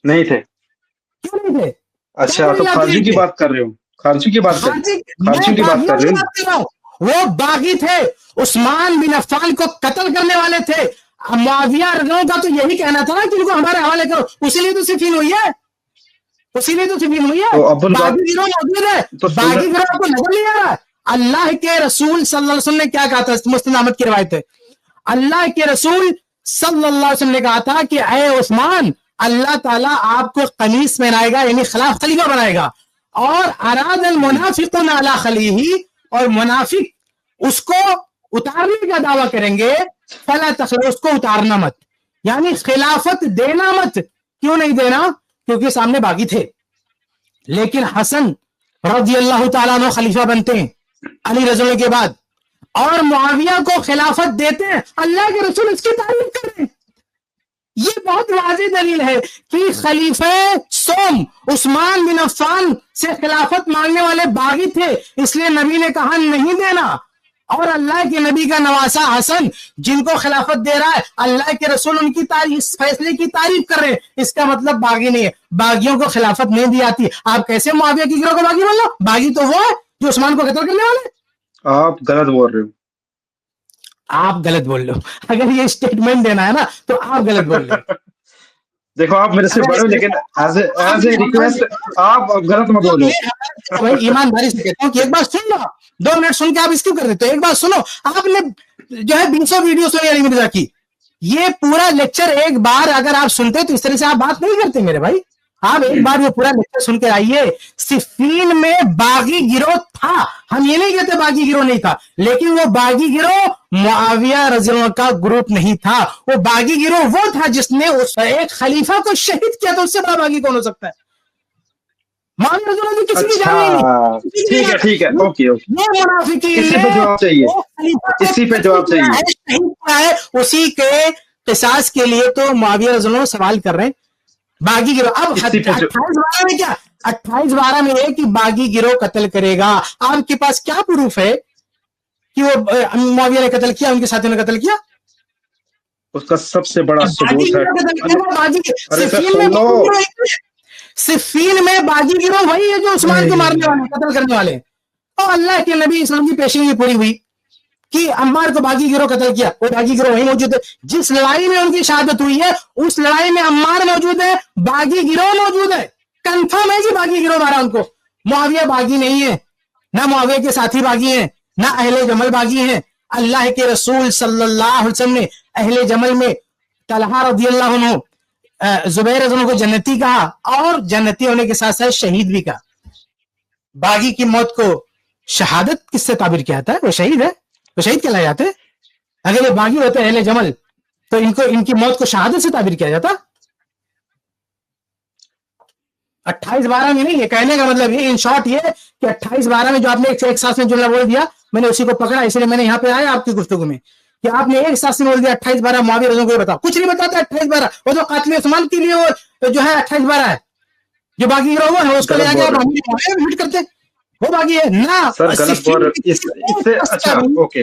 नहीं थे। क्यों नहीं थे? अच्छा, तो खारजी की बात कर रहे हो, खारजी की बात कर रहे हो। वो बागी थे, उस्मान बिन अफ़्फ़ान को कत्ल करने वाले थे। मुआविया रज़ियल्लाहु का तो यही कहना था कि इनको हमारे हवाले करो, उसीलिए तो सिफीन हुई है, उसीलिए तो सिफीन हुई है। बागी गिरोह मौजूद है, बागी गिरोह आपको नजर नहीं आ रहा? अल्लाह के रसूल सल्लल्लाहु अलैहि वसल्लम ने क्या कहा था? मुस्लिम अहमद की रिवायत है, अल्लाह के रसूल सल्लल्लाहु अलैहि वसल्लम ने कहा था कि ऐ उस्मान, अल्लाह ताला आपको कमीस पहनाएगा, यानी खलीफा बनाएगा, और अरादल मुनाफिकुन अला खलीही, और मुनाफिक उसको उतारने का दावा करेंगे, फला तखलो, उसको उतारना मत, यानी खिलाफत देना मत। क्यों नहीं देना? क्योंकि सामने बागी थे। लेकिन हसन रज़ी अल्लाह ताला अन्हु खलीफा बनते हैं अली रज़ी अल्लाह के बाद, और मुआविया को खिलाफत देते हैं। अल्लाह के रसूल इसकी तारीफ कर रहे हैं। ये बहुत वाज़ेह दलील है कि खलीफे सोम उस्मान बिन अफ़्फ़ान से खिलाफत मांगने वाले बागी थे, इसलिए नबी ने कहा नहीं देना। और अल्लाह के नबी का नवासा हसन जिनको खिलाफत दे रहा है, अल्लाह के रसूल उनकी इस फैसले की तारीफ कर रहे हैं। इसका मतलब बागी नहीं है, बागियों को खिलाफत नहीं दी जाती। आप कैसे मुआविया की गिरोह को बागी बोल लो? बागी तो वो है जो उस्मान को कत्ल करने वाले। आप गलत बोल रहे हो, आप गलत बोल रहे हो। अगर ये स्टेटमेंट देना है ना तो आप गलत बोल रहे हो। देखो, आप मेरे से बड़े हो, लेकिन एज ए रिक्वेस्ट आप गलत मत बोलो। भाई ईमानदारी से कहता हूँ कि एक बार सुन लो, 2 मिनट सुन के आप इसको कर देते हो। एक बार सुनो, आपने जो है 20 वीडियो सुनी अली मिर्जा की, ये पूरा लेक्चर एक बार अगर आप सुनते तो इस तरह से आप बात नहीं करते मेरे भाई। आप एक बार वो पूरा लेक्चर सुन के आइए। सिफीन में बागी गिरोह था, हम ये नहीं कहते बागी गिरोह नहीं था, लेकिन वो बागी गिरोह मुआविया रज़ियल्लाहु अन्हु का ग्रुप नहीं था। वो बागी गिरोह वो था जिसने उस एक खलीफा को शहीद किया, तो उससे बड़ा बागी कौन हो सकता है? मुआविया रज़ियल्लाहु अन्हु किसी की जान नहीं। ठीक है, ओके। ये मुनाफिकीन इसी पे जवाब चाहिए, इसी पे जवाब चाहिए। उसी के क़िसास के लिए तो मुआविया रज़ियल्लाहु अन्हु सवाल कर रहे हैं बागी गिरोह। अब 28-12 में क्या, 28-12 में है कि बागी गिरोह कत्ल करेगा। आपके पास क्या प्रूफ है कि वो मुआविया ने कत्ल किया, उनके साथियों ने कत्ल किया? उसका सबसे बड़ा सबूत है सिफीन में बागी गिरोह वही है जो उस्मान को मारने वाले, कत्ल करने वाले। और अल्लाह के नबी इस्लाम की पेशगी पूरी हुई कि अम्मार को बागी गिरोह कत्ल किया, वो बागी गिरोह वही मौजूद है। जिस लड़ाई में उनकी शहादत हुई है उस लड़ाई में अम्मार मौजूद है, बागी गिरोह मौजूद है। कंफर्म है कि बागी गिरोह मारा उनको। मुआविया बागी नहीं है, ना मुआविया के साथी बागी हैं, ना अहले जमल बागी हैं। अल्लाह के रसूल सल्लल्लाहु अलैहि वसल्लम ने अहले जमल में तलहा रज़ियल्लाहु अन्हु, जुबैर रज़ियल्लाहु अन्हु को जन्नती कहा, और जन्नती होने के साथ साथ शहीद भी कहा। बागी की मौत को शहादत किससे ताबिर किया था? वो शहीद है, तो शहीद कहलाए जाते। अगर ये बागी होते अहले जमल तो इनको, इनकी मौत को शहादत से ताबिर किया जाता। 28-12 में नहीं है, कहने का मतलब ये इन शॉर्ट ये कि 28-12 में जो आपने एक साथ में जुमला बोल दिया, मैंने उसी को पकड़ा, इसलिए मैंने यहाँ पे आया आपकी गुफ्तगू में कि आपने एक साथ में बोल दिया 28-12 मुआविया रज़ी को बताओ, कुछ नहीं बताता 28-12, वो जो कातिल उस्मान के लिए वो जो है 28-12 है, जो बाकी गिरोह है उसको ले आके आप हिट करते, वो बाकी है ना सर गलत। इससे अच्छा ओके,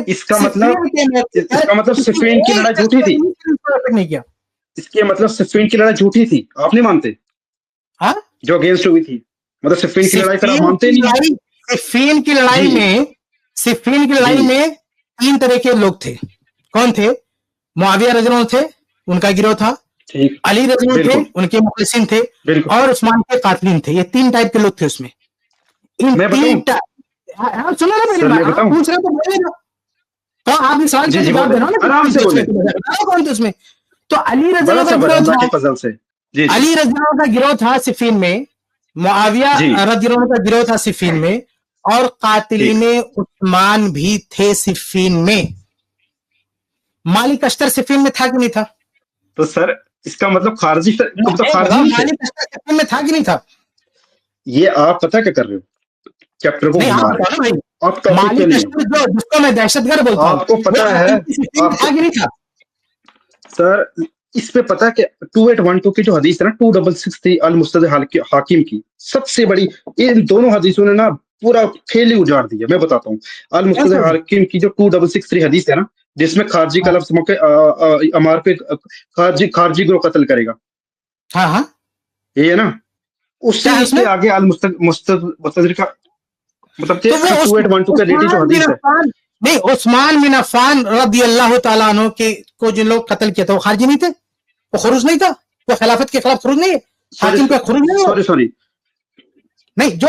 इसका मतलब सिफ़ीन की लड़ाई झूठी थी, नहीं किया, इसके मतलब सिफ़ीन की लड़ाई झूठी थी, आप नहीं मानते? हाँ, जो अगेंस्ट हुई थी, मतलब सिफ़ीन की लड़ाई पर आप मानते नहीं? सिफ़ीन की लड़ाई में 3 तरह के लोग थे। कौन थे? मुआविया रज़ी थे, उनका गिरोह था, अली रज़ी थे, उनके मुखलिसीन थे, और उस्मान के कातिलीन थे। ये 3 टाइप के लोग थे उसमें। इन 3 सुनो ना मेरी बात, पूछ रहे तो बोलेगा, तो आप इस सवाल के जवाब देना ना, आराम से बोले। कौन थे उसमें? तो अली रज़ी का गिरोह था सिफ़ीन में, मुआविया रज़ी का गिरोह था सिफ़ीन में, और कातिलीन उस्मान भी थे सिफ़ीन में। मालिक अश्तर सिफ़ीन में था कि नहीं था? तो सर इसका मतलब खारजी, तो खारजी मालिक अश्तर सिफ़ीन में था कि नहीं था? ये आप पता क्या कर रहे हो, चैप्टर को मालिक अश्तर जिसको मैं दहशतगर्द बोलता हूं, आपको पता है था कि नहीं था? सर इस पे पता है कि 2812 की जो हदीस है ना, 2663 थी अल मुस्तदरक हाकिम की, सबसे बड़ी, इन दोनों हदीसों ने ना पूरा खेल ही उजाड़ दिया। मैं बताता हूँ, अल मुस्तदरक हाकिम की जो 2663 हदीस है ना, जिसमें खारजी का लफ्ज मौके अमार पे खारजी को कत्ल करेगा, हाँ हाँ, ये है ना, उससे इसमें आगे अल मुस्तदरक का मतलब 2812 के रिलेटेड जो हदीस है नहीं, उस्मान बिन अफ़्फ़ान रज़ी अल्लाह तआला अन्हु के को जिन लोग कत्ल किया था वो खारजी नहीं थे, वो खुरूज नहीं था, वो खिलाफत के खिलाफ खुरूज नहीं है, हाकिम पे खुरूज नहीं है। सॉरी नहीं, जो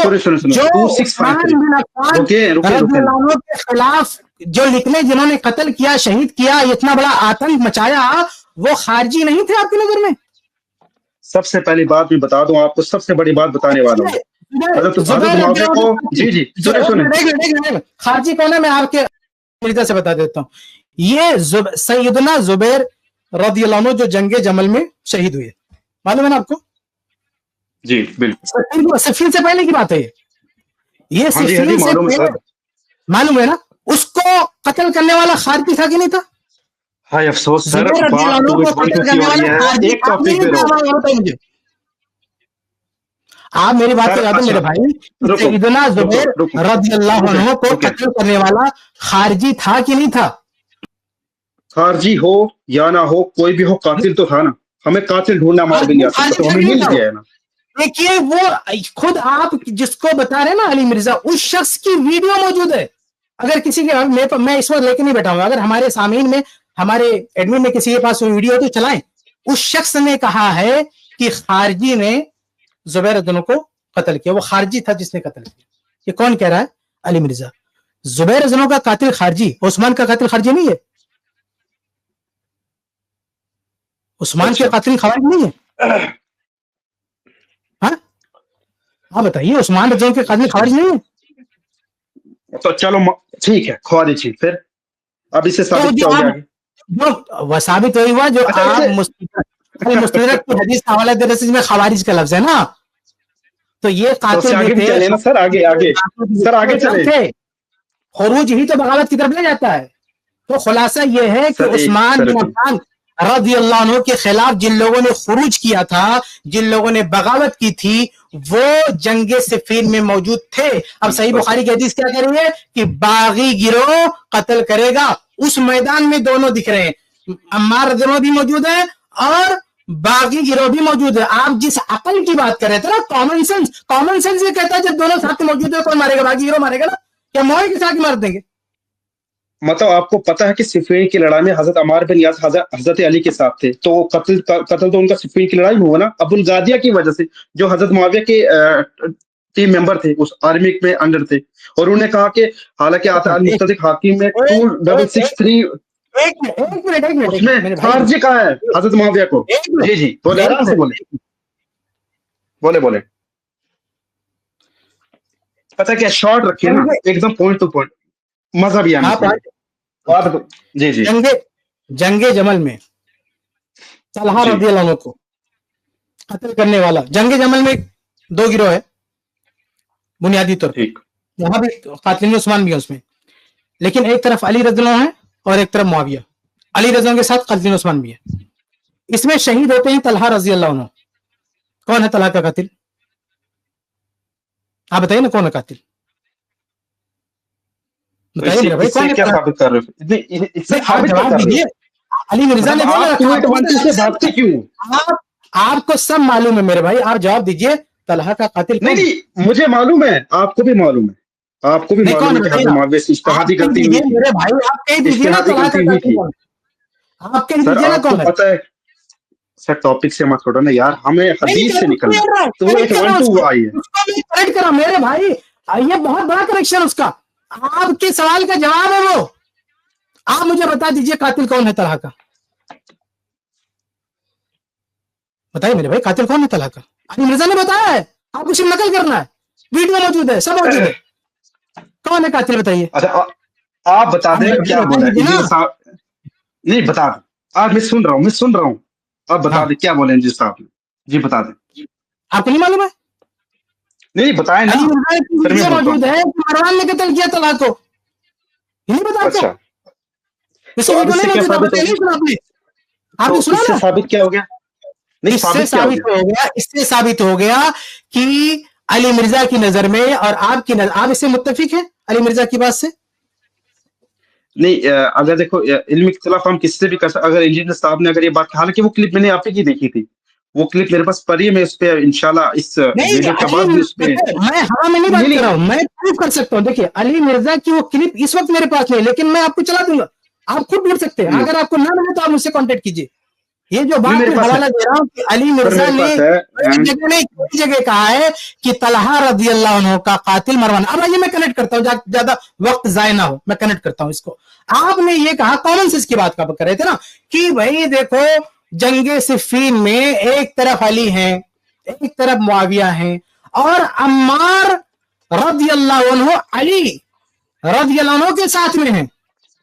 उस्मान बिन अफ़्फ़ान रज़ी अल्लाह अन्हु के खिलाफ जो लिखने जिन्होंने कत्ल किया, शहीद किया, इतना बड़ा आतंक मचाया, वो खारजी नहीं थे आपकी नजर में? सबसे पहली बात मैं बता दूं आपको, सबसे बड़ी बात बताने वाला हूँ। खारजी कौन है मैं आपके से बता देता हूँ। ये सैयदना जुबैर रज़ियल्लाहु अन्हु जो जंगे जमल में शहीद हुए, मालूम है ना आपको? जी बिल्कुल, सिफ़ीन से पहले की बात है ये सिफ़ीन से पहले, मालूम है ना? उसको कत्ल करने वाला खारजी था कि नहीं था? हाय अफसोस सर, एक टॉपिक पे आप मेरी बात को याद है मेरे भाई, सैयदना जुबैर रज़ियल्लाहु अन्हु को कत्ल करने वाला खारजी था कि नहीं था? खारजी हो या ना हो, कोई भी हो, कातिल तो था ना। हमें कातिल ढूंढना मार भी नहीं आता, तो हमें मिल गया है ना। देखिए वो खुद आप जिसको बता रहे हैं ना अली मिर्जा, उस शख्स की वीडियो मौजूद है। अगर किसी के मैं इस वक्त लेके नहीं बैठा हूं, अगर हमारे सामीन में, हमारे एडमिन में किसी के पास वो वीडियो तो चलाएं। उस शख्स ने कहा है कि खारजी ने जुबैर रज़ी को कत्ल किया, वो खारजी था जिसने कत्ल किया। ये कौन कह रहा है? अली मिर्जा। जुबैर रज़ी का कातिल खारजी, उस्मान का कातिल खारजी नहीं है। उस्मान के कातिल खारजी नहीं है। हाँ बताइए, उस्मान रज़ी के कातिल खारजी नहीं है। तो चलो ठीक है, खारिजी, फिर अब इससे साबित क्या हो गया? जो वह साबित वही हुआ जो आप मुस्तदरक की हदीस का हवाला दे रहे हैं, खवारिज का लफ्ज है ना, तो ये कातिल आगे चले ना सर, आगे चले। खुरूज ही तो बगावत की तरफ ले जाता है। तो खुलासा ये है कि उस्मान बिन अफ़्फ़ान रज़ियल्लाहु अन्हु के खिलाफ जिन लोगों ने खुरूज किया था, जिन लोगों ने बगावत की थी, वो जंगे सिफ़ीन में मौजूद थे। अब सही बुखारी की हदीस क्या कह रही है कि बागी गिरोह कत्ल करेगा। उस मैदान में दोनों दिख रहे हैं, अम्मार रज़ियल्लाहु भी मौजूद है और बागी गिरोह भी मौजूद है। आप जिस अकल की बात कर रहे थे ना, कॉमन सेंस ये कहता है जब दोनों साथ में मौजूद है कौन मारेगा? बागी गिरोह मारेगा ना, क्या मोए के साथ मार देंगे? मतलब आपको पता है कि सिफ़ीन की लड़ाई में हजरत अमार बिन यास हजरत अली के साथ थे, तो कत्ल तो उनका सिफ़ीन की लड़ाई में हुआ ना, अबुल गादिया की वजह से, जो हजरत मुआविया के टीम मेंबर थे, उस आर्मी में अंडर थे। और उन्होंने कहा कि हालांकि अल मुस्तदरक हाकिम में 2663 एक मिनट उसमें खारजी कहा है हजरत मुआविया को। जी बोले, आराम से बोले। पता क्या, शॉर्ट रखिए ना, एकदम पॉइंट टू पॉइंट, मजा भी आना। जी जंगे जमल में तलहा रज़ियल्लाहु अन्हु को कत्ल करने वाला। जंग जमल में 2 गिरोह है बुनियादी तौर पर, वहां भी कातिल उस्मान भी है उसमें, लेकिन एक तरफ अली रज़ियल्लाहु है और एक तरफ मुआविया। अली रज़ियल्लाहु के साथ कातिल उस्मान भी है। इसमें शहीद होते हैं तलहा रज़ी अल्लाह अन्हु। कौन है तलहा का कातिल? आप बताइए ना, कौन है कातिल? बताइए मेरे भाई, कौन है? क्या साबित कर रहे हो? इससे आप जवाब दीजिए। अली मिर्जा ने बोला क्यों? आपको सब मालूम है मेरे भाई, आप जवाब दीजिए। तलहा का कातिल कौन? नहीं, मुझे मालूम है, आपको भी मालूम है, आपको भी मालूम है कि मुआविया से इज्तिहादी गलती हुई थी मेरे भाई। आप कह दीजिए ना तलहा का कातिल कौन? आप कह दीजिए ना कौन है? पता है सर, टॉपिक से मत छोड़ो ना यार, हमें हदीस से निकलना है। तो एक 1-2 आई है, उसको भी करेक्ट करो मेरे भाई, ये बहुत बड़ा करेक्शन उसका। आपके सवाल का जवाब है वो। आप मुझे बता दीजिए कातिल कौन है तलहा का? बताइए मेरे भाई, कातिल कौन है तलहा का? अली मिर्जा ने बताया है, आपको सिर्फ नकल करना है, वीडियो मौजूद है, सब मौजूद है। कौन है कातिल बताइए। अच्छा आप बता दें क्या बोले। नहीं बता दें, आप मैं सुन रहा हूँ, आप बता दें क्या बोले जी साहब ने। जी बता दें। आपको नहीं मालूम है? नहीं बताए ना, वीडियो मौजूद है कि मरवान ने कत्ल किया तलहा को, नहीं बता। अच्छा, इससे वीडियो नहीं मौजूद, आपने सुना ना? साबित क्या हो गया? इससे साबित हो गया कि अली मिर्जा की नजर में और आपकी नजर, आप इससे मुत्तफिक हैं अली मिर्जा की बात से? नहीं, अगर देखो इल्मी इख्तिलाफ हम किससे भी कर सकते। अगर इंजीनियर साहब ने अगर ये बात, हालांकि वो क्लिप मैंने आप ही की देखी थी, वो क्लिप मेरे पास पड़ी है, मैं उस पे इंशाल्लाह इस वीडियो के बाद भी उस पे, मैं हवा में नहीं बात कर रहा हूं, मैं प्रूफ कर सकता हूं। देखिए अली मिर्जा की वो क्लिप इस वक्त मेरे पास नहीं, लेकिन मैं आपको चला दूंगा, आप खुद ढूंढ सकते हैं। अगर आपको ना मिले तो आप मुझसे कांटेक्ट कीजिए। ये जो बात मैं हवाला दे रहा हूँ कि अली मिर्जा ने एक जगह कहा है कि तलहा रज़ी अल्लाह अन्हु का कातिल मरवान। अब आइए मैं कनेक्ट करता हूँ, ज्यादा वक्त जाया ना हो, मैं कनेक्ट करता हूँ इसको। आपने ये कहा, कॉमन सेंस की बात कर रहे थे ना, कि भाई देखो जंगे सिफ़ीन में एक तरफ अली है, एक तरफ मुआविया है, और अम्मार रज़ी अल्लाह अन्हु अली रज़ी अल्लाह अन्हु के साथ में है।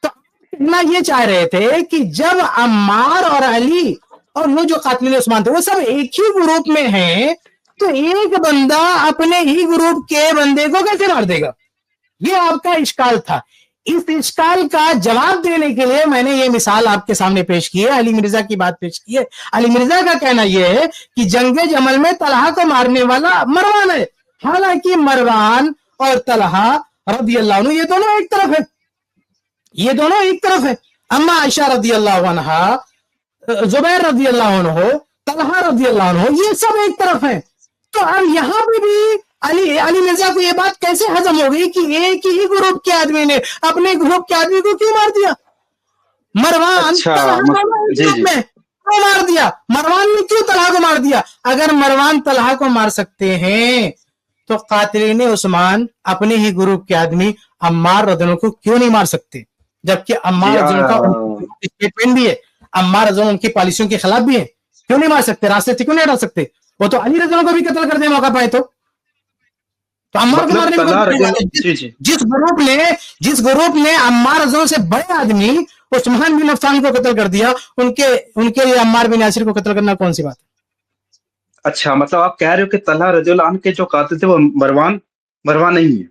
तो कहना ये चाह रहे थे कि जब अम्मार और अली और वो जो कातिल उस्मान थे वो सब एक ही ग्रुप में हैं, तो एक बंदा अपने ही ग्रुप के बंदे को कैसे मार देगा? ये आपका इश्काल था। इस इश्काल का जवाब देने के लिए मैंने ये मिसाल आपके सामने पेश की है, अली मिर्जा की बात पेश की है। अली मिर्जा का कहना यह है कि जंगे जमल में तलहा को मारने वाला मरवान है, हालांकि मरवान और तलहा रज़ी अल्लाह अन्हु ये दोनों एक तरफ है, ये दोनों एक तरफ है। अम्मा आयशा रज़ी अल्लाह अन्हा, जुबैर रज़ी अल्लाह अन्हु, तलहा रज़ी अल्लाह अन्हु, ये सब एक तरफ है। तो अब यहां पे भी अली मिर्जा को ये बात कैसे हजम हो गई कि एक ही ग्रुप के आदमी ने अपने ग्रुप के आदमी को क्यों मार दिया? मरवान में क्यों मार दिया? मरवान ने क्यों तलहा को मार दिया? अगर मरवान तलहा को मार सकते हैं तो कातिलीन उस्मान अपने ही ग्रुप के आदमी अम्मार रज़ियल्लाहु को क्यों नहीं मार सकते? जबकि अम्मार रज़ियल्लाहु का स्टेटमेंट भी है, अम्मार रज़ियल्लाहु उनकी पॉलिसियों के खिलाफ भी है, क्यों नहीं मार सकते? रास्ते से क्यों नहीं हटा सकते? वो तो अली रज़ियल्लाहु को भी कत्ल कर दे मौका पाए तो अम्मार को मारने में जिस ग्रुप ने अम्मार रज़ियल्लाहु से बड़े आदमी उस्मान बिन अफ़्फ़ान को कत्ल कर दिया, उनके लिए अम्मार बिन यासिर को कत्ल करना कौन सी बात है? अच्छा, मतलब आप कह रहे हो कि तलहा रज़ियल्लाहु अन्हु के जो कातिल थे वो मरवान नहीं है?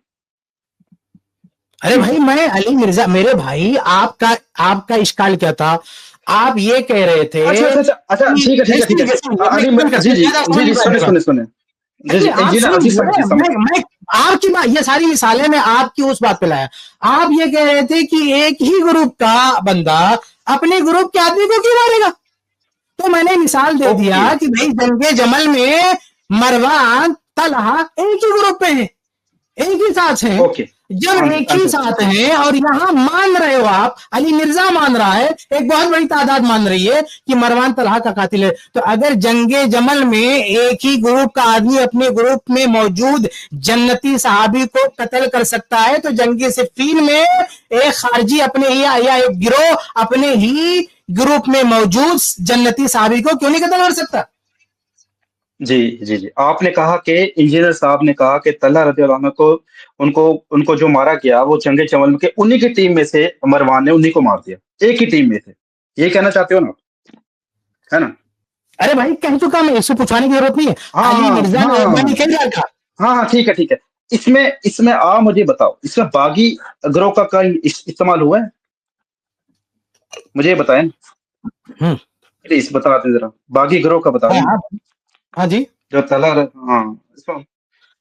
अरे भाई, मैं अली मिर्जा, मेरे भाई आपका इश्काल क्या था? आप ये कह रहे थे। अच्छा ठीक है, सुने मैं आपकी बात, ये सारी मिसालें मैं आपकी उस बात पे लाया। आप ये कह रहे थे कि एक ही ग्रुप का बंदा अपने ग्रुप के आदमी को क्यों मारेगा? तो मैंने मिसाल दे दिया कि भाई जंगे जमल में मरवान तलहा एक ही ग्रुप पे है, एक ही साथ है। जब एक ही साथ हैं और यहां मान रहे हो आप, अली मिर्जा मान रहा है, एक बहुत बड़ी तादाद मान रही है कि मरवान तलहा का कातिल है, तो अगर जंगे जमल में एक ही ग्रुप का आदमी अपने ग्रुप में मौजूद जन्नती सहाबी को कत्ल कर सकता है, तो जंगे सिफ़ीन में एक खारजी अपने ही या एक गिरोह अपने ही ग्रुप में मौजूद जन्नती सहाबी को क्यों नहीं कत्ल कर सकता? जी, आपने कहा कि इंजीनियर साहब ने कहा कि तलहा रज़ियल्लाहु अन्हु को उनको जो मारा गया वो जंगे जमल के उन्हीं की टीम में से मरवान ने उन्हीं को मार दिया, एक ही टीम में से, ये कहना चाहते हो ना, है ना? अरे भाई कह चुका मैं, इससे पूछवाने की जरूरत नहीं है। अली मिर्जा ने कह दिया था। हाँ ठीक है। इसमें मुझे बताओ, इसमें बागी ग्रोह का कहीं इस्तेमाल हुआ है? मुझे बताएं प्लीज, बताते जरा, बागी ग्रोह का बता। हाँ जी, जो तलहर, हाँ,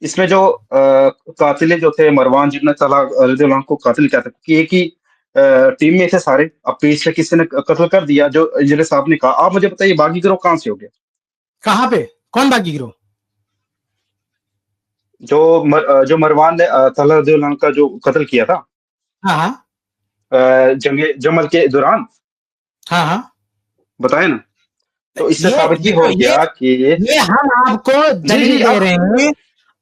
इसमें जो कातिल जो थे मरवान, जिन्होंने तलहर रज़ियल्लाहु अन्हु को कातिल किया था, कि एक ही टीम में थे सारे, अब पीछे से किसी ने कत्ल कर दिया, जो इंजीनियर साहब ने कहा। आप मुझे बताइए बागी गिरोह कहाँ से हो गया? कहाँ पे? कौन बागी गिरोह? जो मरवान ने तलहर रज़ियल्लाहु अन्हु का जो कत्ल किया था, जंगे जमल के दौरान, बताए ना। तो इससे साबित ये हो गया कि ये हम आपको दलील दे रहे हैं,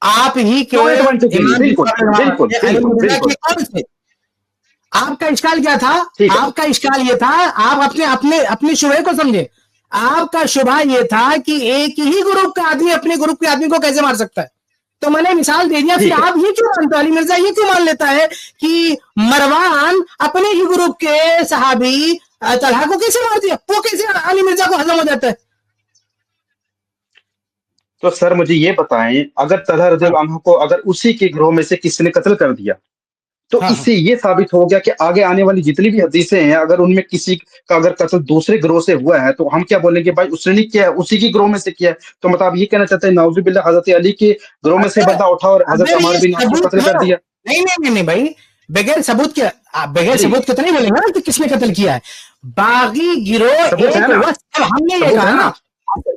आप ही के बिल्कुल। आपका इश्काल क्या था? आपका इश्काल ये था, आप अपने शुबहे को समझे। आपका शुबहा ये था कि एक ही ग्रुप का आदमी अपने ग्रुप के आदमी को कैसे मार सकता है, तो मैंने मिसाल दे दिया। फिर आप ये क्यों मानते हो, अली मिर्जा ये क्यों मान लेता है कि मरवान अपने ही ग्रुप के सहाबी तलहा को कैसे मार दिया, वो कैसे अली मिर्जा को हजम हो जाता है? तो सर मुझे ये बताएं, अगर तलहा रज़ियल्लाहु अन्हु को अगर उसी के ग्रोह में से किसी ने कत्ल कर दिया, तो इससे ये साबित हो गया कि आगे आने वाली जितनी भी हदीसें हैं, अगर उनमें किसी का अगर कत्ल दूसरे ग्रोह से हुआ है, तो हम क्या बोलेंगे, भाई उसने नहीं किया है, उसी की ग्रोह में से किया है। तो मतलब आप ये कहना चाहते हैं नाउज़ुबिल्लाह हजरत अली के ग्रोह में से बंदा उठा और हजरत अम्मार बिन यासिर को कत्ल कर दिया? नहीं भाई, बगैर सबूत के तो नहीं बोलेंगे ना कि किसने कत्ल किया है। बागी गिरोह हमने ये कहा ना,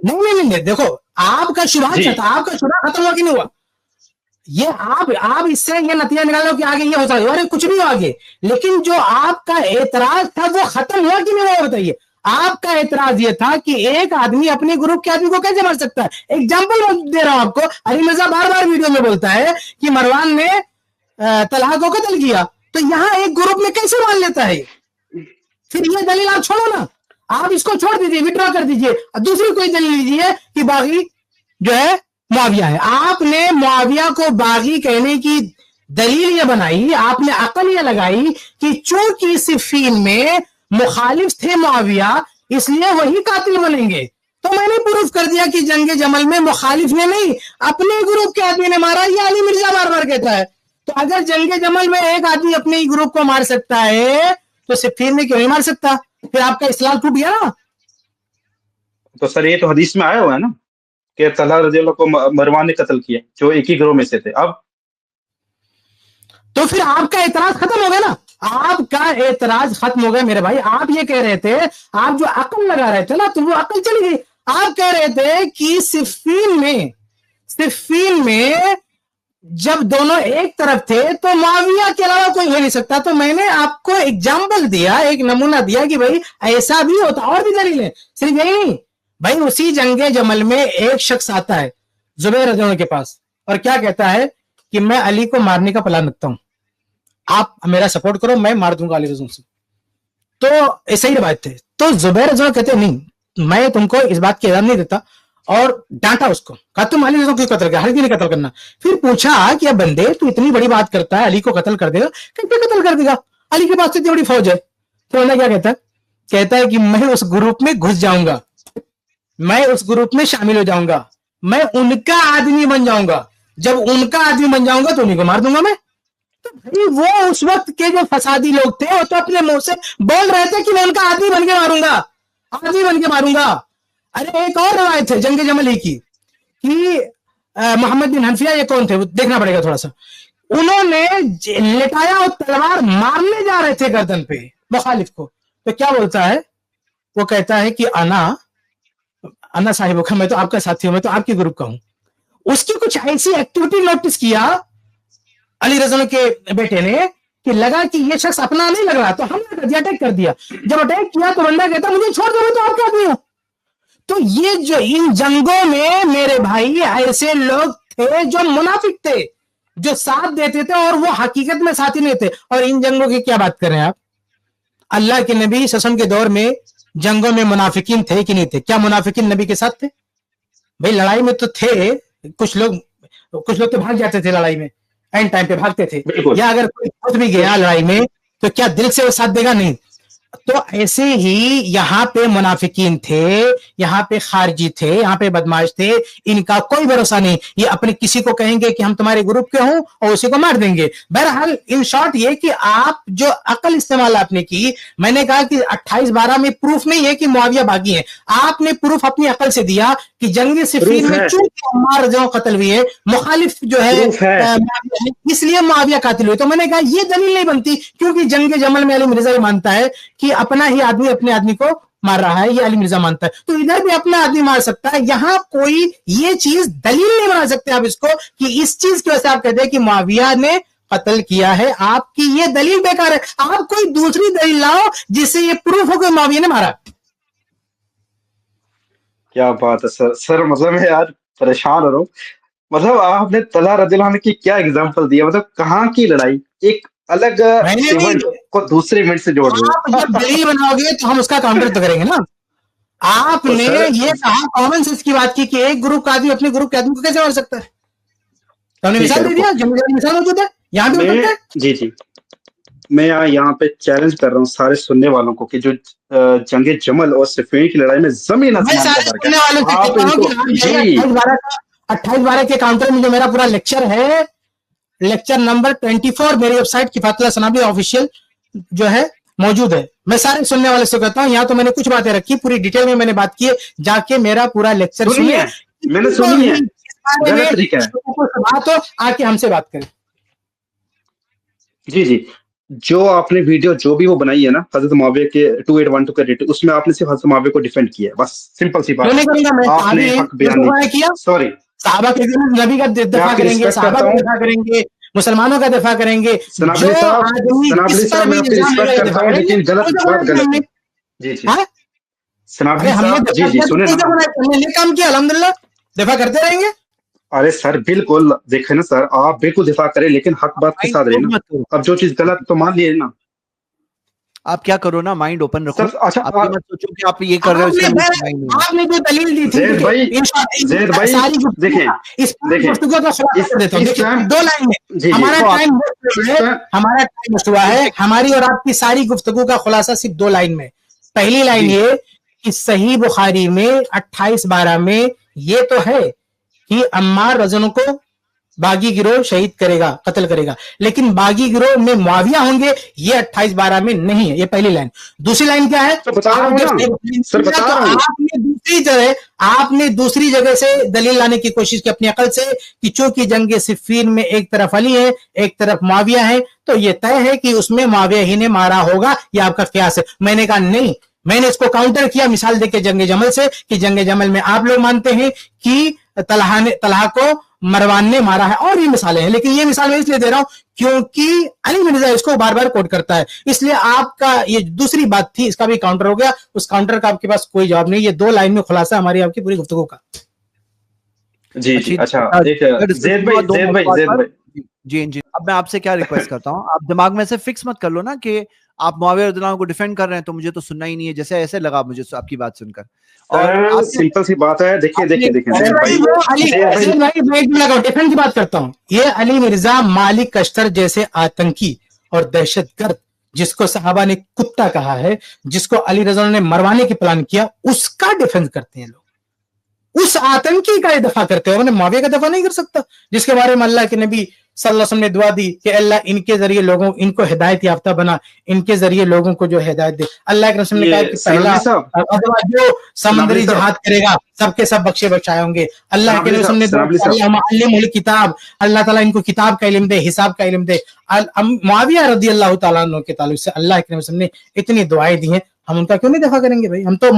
नहीं देखो, आपका शुबहा था, आपका शुबहा खत्म हुआ कि नहीं हुआ? ये आप इससे ये नतीजा निकाल लो कि आगे ये हो सकता है, अरे कुछ नहीं हो आगे, लेकिन जो आपका एतराज था वो खत्म हुआ कि नहीं हुआ, बताइए। आपका एतराज ये था कि एक आदमी अपने ग्रुप के आदमी को कैसे मार सकता है। एग्जाम्पल दे रहा हूं आपको, अली मिर्जा बार बार वीडियो में बोलता है कि मरवान ने तलहा को कत्ल किया, तो यहां एक ग्रुप में कैसे मान लेता है? फिर ये दलील आप छोड़ो ना, आप इसको छोड़ दीजिए, विड्रॉ कर दीजिए, दूसरी कोई दलील लीजिए कि बागी जो है मुआविया है। आपने मुआविया को बागी कहने की दलील ये बनाई, आपने अकल ये लगाई कि चूंकि सिफीन में मुखालिफ थे मुआविया, इसलिए वही कातिल बनेंगे। तो मैंने प्रूफ कर दिया कि जंगे जमल में मुखालिफ ने नहीं, अपने ग्रुप के आदमी ने मारा। ये अली मिर्जा बार बार कहता है। तो अगर जंगे जमल में एक आदमी अपने ही ग्रुप को मार सकता है, तो सिफीन में क्यों नहीं मार सकता? फिर आपका इस्लाम टूट गया ना। तो सर ये तो हदीस में आया हुआ है ना कि तलहा रज़ियल्लाहु को मरवान ने कत्ल किया, जो एक ही ग्रोह में से थे। अब तो फिर आपका एतराज खत्म हो गया ना, आपका एतराज खत्म हो गया मेरे भाई। आप ये कह रहे थे, आप जो अकल लगा रहे थे ना, तो वो अकल चली गई। आप कह रहे थे कि सिफीन में जब दोनों एक तरफ थे तो मुआविया के अलावा कोई हो नहीं सकता। तो मैंने आपको एग्जाम्पल दिया, एक नमूना दिया कि भाई ऐसा भी होता। और भी दलील है, सिर्फ यही नहीं भाई। उसी जंगे जमल में एक शख्स आता है जुबैर रज़ियल्लाहु के पास और क्या कहता है कि मैं अली को मारने का प्लान रखता हूं, आप मेरा सपोर्ट करो, मैं मार दूंगा अली रज़ियल्लाहु से। तो ऐसा ही बात थे। तो जुबैर रज़ियल्लाहु कहते नहीं, मैं तुमको इस बात की इजाजत नहीं देता, और डांटा उसको, कहा तुम अली रज़ियल्लाहु क्यों कत्ल कर, हर नहीं कत्ल करना। फिर पूछा कि अब बंदे तू इतनी बड़ी बात करता है, अली को कत्ल कर देगा, कैसे कत्ल कर देगा, अली के पास तो इतनी बड़ी फौज है। तो उन्हें क्या कहता है कि मैं उस ग्रुप में घुस जाऊंगा, मैं उस ग्रुप में शामिल हो जाऊंगा, मैं उनका आदमी बन जाऊंगा। जब उनका आदमी बन जाऊंगा तो उन्हीं को मार दूंगा मैं। तो भाई वो उस वक्त के जो फसादी लोग थे वो तो अपने मुंह से बोल रहे थे कि मैं उनका आदमी बन के मारूंगा, आदमी बन के मारूंगा। अरे एक और रवायत है जंगे जमल ही की कि मोहम्मद बिन हनफिया, ये कौन थे वो देखना पड़ेगा थोड़ा सा, उन्होंने लेटाया और तलवार मारने जा रहे थे गर्दन पे मुखालिफ को। तो क्या बोलता है, वो कहता है कि अन्ना साहिब का, मैं तो आपका साथी हूं, मैं तो आपके ग्रुप का हूं। उसकी कुछ ऐसी एक्टिविटी नोटिस किया अली रज़ियल्लाहु के बेटे ने कि लगा कि ये शख्स अपना नहीं लग रहा, तो हमने अटैक कर दिया। जब अटैक किया तो बंदा कहता मुझे छोड़ दो, मैं तो आपका आदमी हूं। तो ये जो इन जंगों में मेरे भाई ऐसे लोग थे जो मुनाफिक थे, जो साथ देते थे और वो हकीकत में साथी नहीं थे। और इन जंगों की क्या बात कर रहे हैं आप, अल्लाह के नबी सल्लल्लाहु के दौर में जंगों में मुनाफिकीन थे कि नहीं थे? क्या मुनाफिकीन नबी के साथ थे? भाई लड़ाई में तो थे, कुछ लोग तो भाग जाते थे लड़ाई में, एंड टाइम पे भागते थे। या अगर कोई फंस भी गया लड़ाई में तो क्या दिल से वो साथ देगा? नहीं। तो ऐसे ही यहाँ पे मुनाफिकीन थे, यहाँ पे खारजी थे, यहाँ पे बदमाश थे, इनका कोई भरोसा नहीं। ये अपने किसी को कहेंगे कि हम तुम्हारे ग्रुप के हों और उसी को मार देंगे। बहरहाल इन शॉर्ट ये कि आप जो अकल इस्तेमाल आपने की, मैंने कहा कि 28/12 में प्रूफ नहीं है कि मुआविया बागी है, आपने प्रूफ अपनी अकल से दिया कि जंग सिफीन में चूंकि अम्मार जो कत्ल हुई है, मुखालिफ जो है इसलिए मुआविया कातिल हुए। तो मैंने कहा ये दलील नहीं बनती, क्योंकि जंग जमल में अली मिर्जा मानता है कि अपना ही आदमी अपने आदमी को मार रहा है, ये अली मिर्जा मानता है। तो इधर भी अपना आदमी मार सकता है, यहां कोई ये चीज दलील नहीं बना सकते आप इसको कि इस चीज की वजह से आप कहते हैं कि मुआविया ने कत्ल किया है। आपकी ये दलील बेकार है, आप कोई दूसरी दलील लाओ जिससे ये प्रूफ हो कि मुआविया ने मारा। क्या बात है सर। सर मतलब मैं यार परेशान हो रहा हूँ। मतलब आपने तलहा रज़ियल्लाहु अन्हु की क्या एग्जांपल दिया, मतलब कहाँ की लड़ाई, एक अलग इवेंट को दूसरे इवेंट से जोड़ रहे हो। जब दलील बनाओगे तो हम उसका काउंटर तो करेंगे ना। आपने ये कहा कॉमन सेंस की बात की कि एक ग्रुप का आदमी अपने ग्रुप के आदमी को कैसे मार सकता है, तो हमने मिसाल दे दिया, मिसाल मौजूद है यहाँ पे। जी जी, मैं यहाँ पे चैलेंज कर रहा हूँ सारे सुनने वालों को कि जो जंगे जमल और सिफीन की लड़ाई में जमीन आसमान का फर्क है। 28/12 के काउंटर में जो मेरा पूरा लेक्चर है, लेक्चर नंबर 24 मेरी वेबसाइट किफायतुल्लाह सनाबी ऑफिशियल जो है मौजूद है। मैं सारे सुनने वाले से कहता हूँ, यहाँ तो मैंने कुछ बातें रखी, पूरी डिटेल में मैंने बात की है, जाके मेरा पूरा लेक्चर सुनिए। मैंने सुनी है, गलत तरीका है। बात हो आके हमसे बात करें। जी जी, जो आपने वीडियो जो भी वो बनाई है ना हजरत मुआविया के 2812 के रिलेटेड, उसमें आपने सिर्फ हजरत मुआविया को डिफेंड किया है, बस सिंपल सी बात। आपने हक बयान नहीं किया। सॉरी, सहाबा के नबी का दफा करेंगे, सहाबा का दफा करेंगे, मुसलमानों का दफा करेंगे। सनाबली साहब मैं आपकी रिस्पेक्ट करता हूं, लेकिन गलत बात गलत है। जी जी सनाबली साहब, जी जी सुने ना, हमने काम किया अल्हम्दुलिल्लाह, दफा करते रहेंगे। अरे सर बिल्कुल, देखे ना सर, आप बिल्कुल दिफा करें, लेकिन हक बात के साथ रहे ना। अब जो चीज गलत तो मान लिए ना। आप क्या करो ना, माइंड ओपन रखो। अच्छा, आप मत सोचो कि आप ये कर रहे हो। आपने जो दलील दी थी ज़ैद भाई देखें दो लाइन में हमारा टाइम हुआ है, हमारी और आपकी सारी गुफ्तगू का खुलासा सिर्फ 2 लाइन में। पहली लाइन ये कि सही बुखारी में 28/12 में ये तो है कि अम्मार रज़न को बागी गिरोह शहीद करेगा, कत्ल करेगा, लेकिन बागी गिरोह में मुआविया होंगे, ये 28/12 में नहीं है। ये पहली लाइन। दूसरी लाइन क्या है? आपने दूसरी जगह से दलील लाने की कोशिश की अपनी अकल से कि चूंकि जंग सिफीन में एक तरफ अली है, एक तरफ मुआविया है, तो ये तय है कि उसमें मुआविया ही ने मारा होगा, ये आपका क़यास है। मैंने कहा नहीं, मैंने इसको काउंटर किया मिसाल देके जंग जमल से कि जंग जमल में आप लोग मानते हैं कि तलहा को मरवान ने मारा है, और ये मिसालें हैं, लेकिन ये मिसाल मैं इसलिए दे रहा हूं क्योंकि अली मिर्जा इसको बार बार कोट करता है, इसलिए आपका ये दूसरी बात थी, इसका भी काउंटर हो गया। उस काउंटर का आपके पास कोई जवाब नहीं। ये 2 लाइन में खुलासा हमारी आपकी पूरी गुफ्तगू का। जी जी, अच्छा ज़ैद भाई जी, अब मैं आपसे क्या रिक्वेस्ट करता हूँ, आप दिमाग में से फिक्स मत कर लो ना कि आप मुआविया रज़ियल्लाहु को डिफेंड कर रहे हैं तो मुझे तो सुनना ही नहीं है, जैसे ऐसे लगा मुझे आपकी बात सुनकर। और सिंपल सी बात है, देखिए डिफेंड की बात करता हूँ। ये अली मिर्जा मालिक कश्तर जैसे आतंकी और दहशतगर्द, जिसको सहाबा ने कुत्ता कहा है, जिसको अली रज़ा ने मरवाने की प्लान किया, उसका डिफेंस करते हैं लोग, उस आतंकी का दफा करते हैं। उन्होंने मुआविया का दफा नहीं कर सकता, जिसके बारे में अल्लाह के नबी सल्लल्लाहु अलैहि वसल्लम ने दुआ दी कि अल्लाह इनके जरिए लोगों इनको हिदायत याफ्ता बना, इनके जरिए लोगों को जो हिदायत दे। अल्लाह के रसूल ने कहा कि पहला जो समंदरी जिहाद करेगा सबके सब बख्शे बचाए होंगे। अल्लाह के रसूल ने दुआ किताब, अल्लाह ताला इनको किताब का इल्म दे, हिसाब का इल्म दे। मुआविया रज़ियल्लाहु ताला अन्हु के ताल्लुक से अल्लाह के रसूल ने इतनी दुआएं दी हैं, हम उनका क्यों नहीं दफा करेंगे भाई? हम तो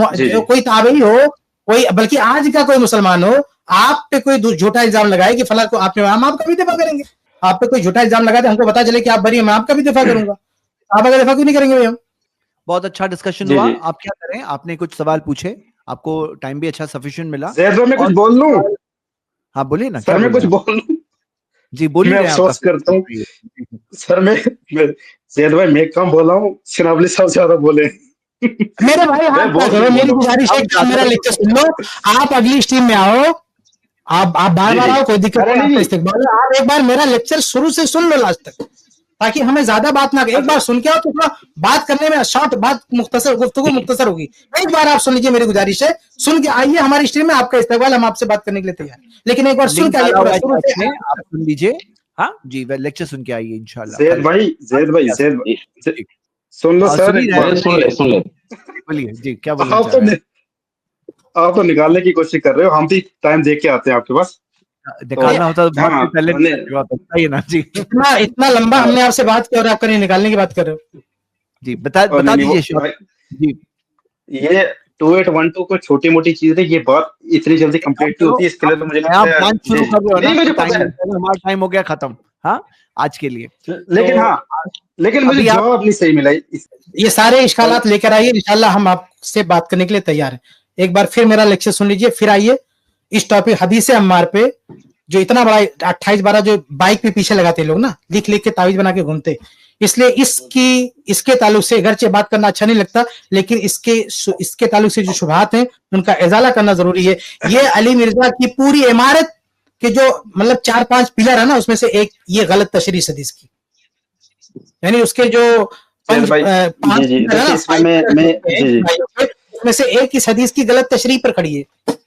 कोई ताबई हो, कोई बल्कि आज का कोई मुसलमान हो, आप पे कोई झूठा इल्जाम लगाए कि फला को आपने, हम आपका भी दफा करेंगे। आप पे कोई झूठा इल्जाम लगा दे, हमको पता चले कि आप बरी हैं, मैं आपका भी दफा करूंगा। आप अगर दफा क्यों नहीं करेंगे भाई? हम बहुत अच्छा डिस्कशन हुआ। आप क्या करें, आपने कुछ सवाल पूछे, आपको टाइम भी अच्छा सफिशिएंट मिला। मैं कुछ बोल लूं? हाँ बोलिए ना। सर मैं कुछ बोल लूं? जी बोलिए। मैं अफसोस करता हूँ सर, मैं ज़ैद भाई मैं कम बोला हूँ, सनाबली साहब ज्यादा बोले। मेरे भाई मेरी गुजारिश है कि मेरा लेक्चर सुन लो, आप अगली स्ट्रीम में आओ, आप बार बार आओ, कोई दिक्कत नहीं। आप एक बार मेरा लेक्चर शुरू से सुन लो लास्ट तक, ताकि हमें ज्यादा बात ना करें। एक बार सुन के आओ तो थोड़ा बात करने में शॉर्ट बात मुख्तसर गुफ्तगू मुख्तसर होगी। एक बार आप सुन लीजिए, मेरी गुजारिश है, सुन के आइए हमारी स्ट्रीम में, आपका इस्तेमाल, हम आपसे बात करने के लिए तैयार, लेकिन एक बार सुन के आइए पूरा शुरू से। आप सुन लीजिए, हाँ जी, लेक्चर सुन के आइए इंशाल्लाह। ज़ैद भाई सुन लो सर, सुन ले बोलिए जी, क्या बोलना चाह रहे हैं? आप तो निकालने की कोशिश कर रहे हो, हम भी टाइम देख के आते हैं आपके पास। निकालना होता तो बहुत पहले बताइए ना जी। इतना लंबा हमने आपसे बात की और आप कहीं निकालने की बात कर रहे हो जी, बता दीजिए जी। ये 2812 को छोटी मोटी चीज है, ये बात इतनी जल्दी कंप्लीट नहीं होती है, इसके लिए तो मुझे लगता है हमारा टाइम हो गया खत्म, हाँ आज के लिए। लेकिन मुझे जवाब नहीं सही मिला। ये सारे इश्कालात लेकर आइए, इंशाल्लाह हम आपसे बात करने के लिए तैयार हैं। एक बार फिर मेरा लेक्चर सुन लीजिए, फिर आइए इस टॉपिक हदीस अम्मार पे, जो इतना बड़ा 28-12 जो बाइक पे पीछे लगाते लोग ना, लिख लिख के तावीज बना के घूमते, इसलिए इसके ताल्लुक से अगरचे बात करना अच्छा नहीं लगता, लेकिन इसके ताल्लुक से जो शुबहात हैं उनका इजाला करना जरूरी है। ये अली मिर्जा की पूरी इमारत के जो मतलब 4-5 पिलर है ना, उसमें से एक ये गलत तशरीह हदीस की, यानी उसके जो उसमें से एक इस हदीस की गलत तशरीह पर खड़ी है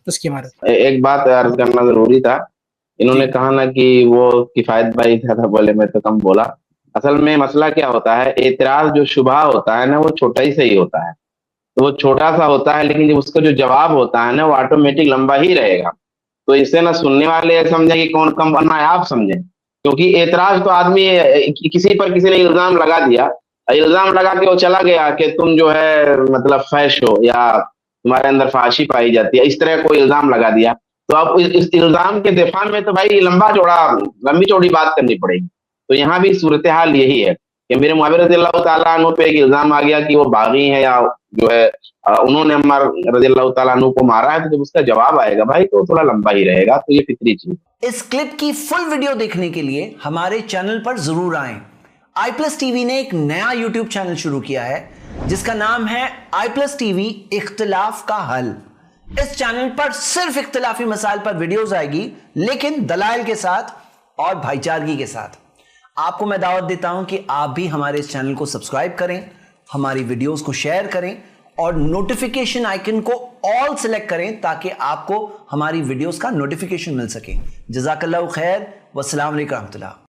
उसकी इमारत। एक बात अर्ज करना जरूरी था, इन्होंने कहा ना कि वो किफायत भाई ज्यादा बोले, मैं तो कम बोला। असल में मसला क्या होता है, एतराज जो शुबहा होता है ना, वो छोटा ही सही होता है, तो वो छोटा सा होता है, लेकिन जब उसका जो जवाब होता है ना, वो ऑटोमेटिक लंबा ही रहेगा। तो इससे ना सुनने वाले समझे कि कौन कम बनना है, आप समझें, क्योंकि एतराज तो आदमी किसी पर किसी ने इल्जाम लगा दिया, इल्जाम लगा के वो चला गया कि तुम जो है मतलब फैश हो या तुम्हारे अंदर फाशी पाई जाती है, इस तरह कोई इल्जाम लगा दिया, तो अब इस इल्जाम के दिफा में तो भाई लंबी चौड़ी बात करनी पड़ेगी। तो यहाँ भी सूरत हाल यही है कि मेरे मुआविया रज़ियल्लाहु ताला अन्हु पे एक इल्जाम आ गया कि वो बागी है या जो है उन्होंने अम्मार रज़ियल्लाहु ताला अन्हु को मारा है, तो जब उसका जवाब आएगा भाई तो थोड़ा लंबा ही रहेगा, तो ये फिक्री चीज। इस क्लिप की फुल वीडियो देखने के लिए हमारे चैनल पर जरूर आएं। iPlus TV ने एक नया YouTube चैनल शुरू किया है जिसका नाम है iPlus TV इख्तिलाफ का हल। इस चैनल पर सिर्फ इख्तिलाफी मसाइल पर वीडियोस आएगी, लेकिन दलाइल के साथ और भाईचारगी के साथ। आपको मैं दावत देता हूं कि आप भी हमारे इस चैनल को सब्सक्राइब करें, हमारी वीडियोस को शेयर करें और नोटिफिकेशन आइकन को ऑल सेलेक्ट करें ताकि आपको हमारी वीडियोस का नोटिफिकेशन मिल सके। जज़ाकल्लाहु खैर, वस्सलाम अलैकुम रहमतुल्लाह।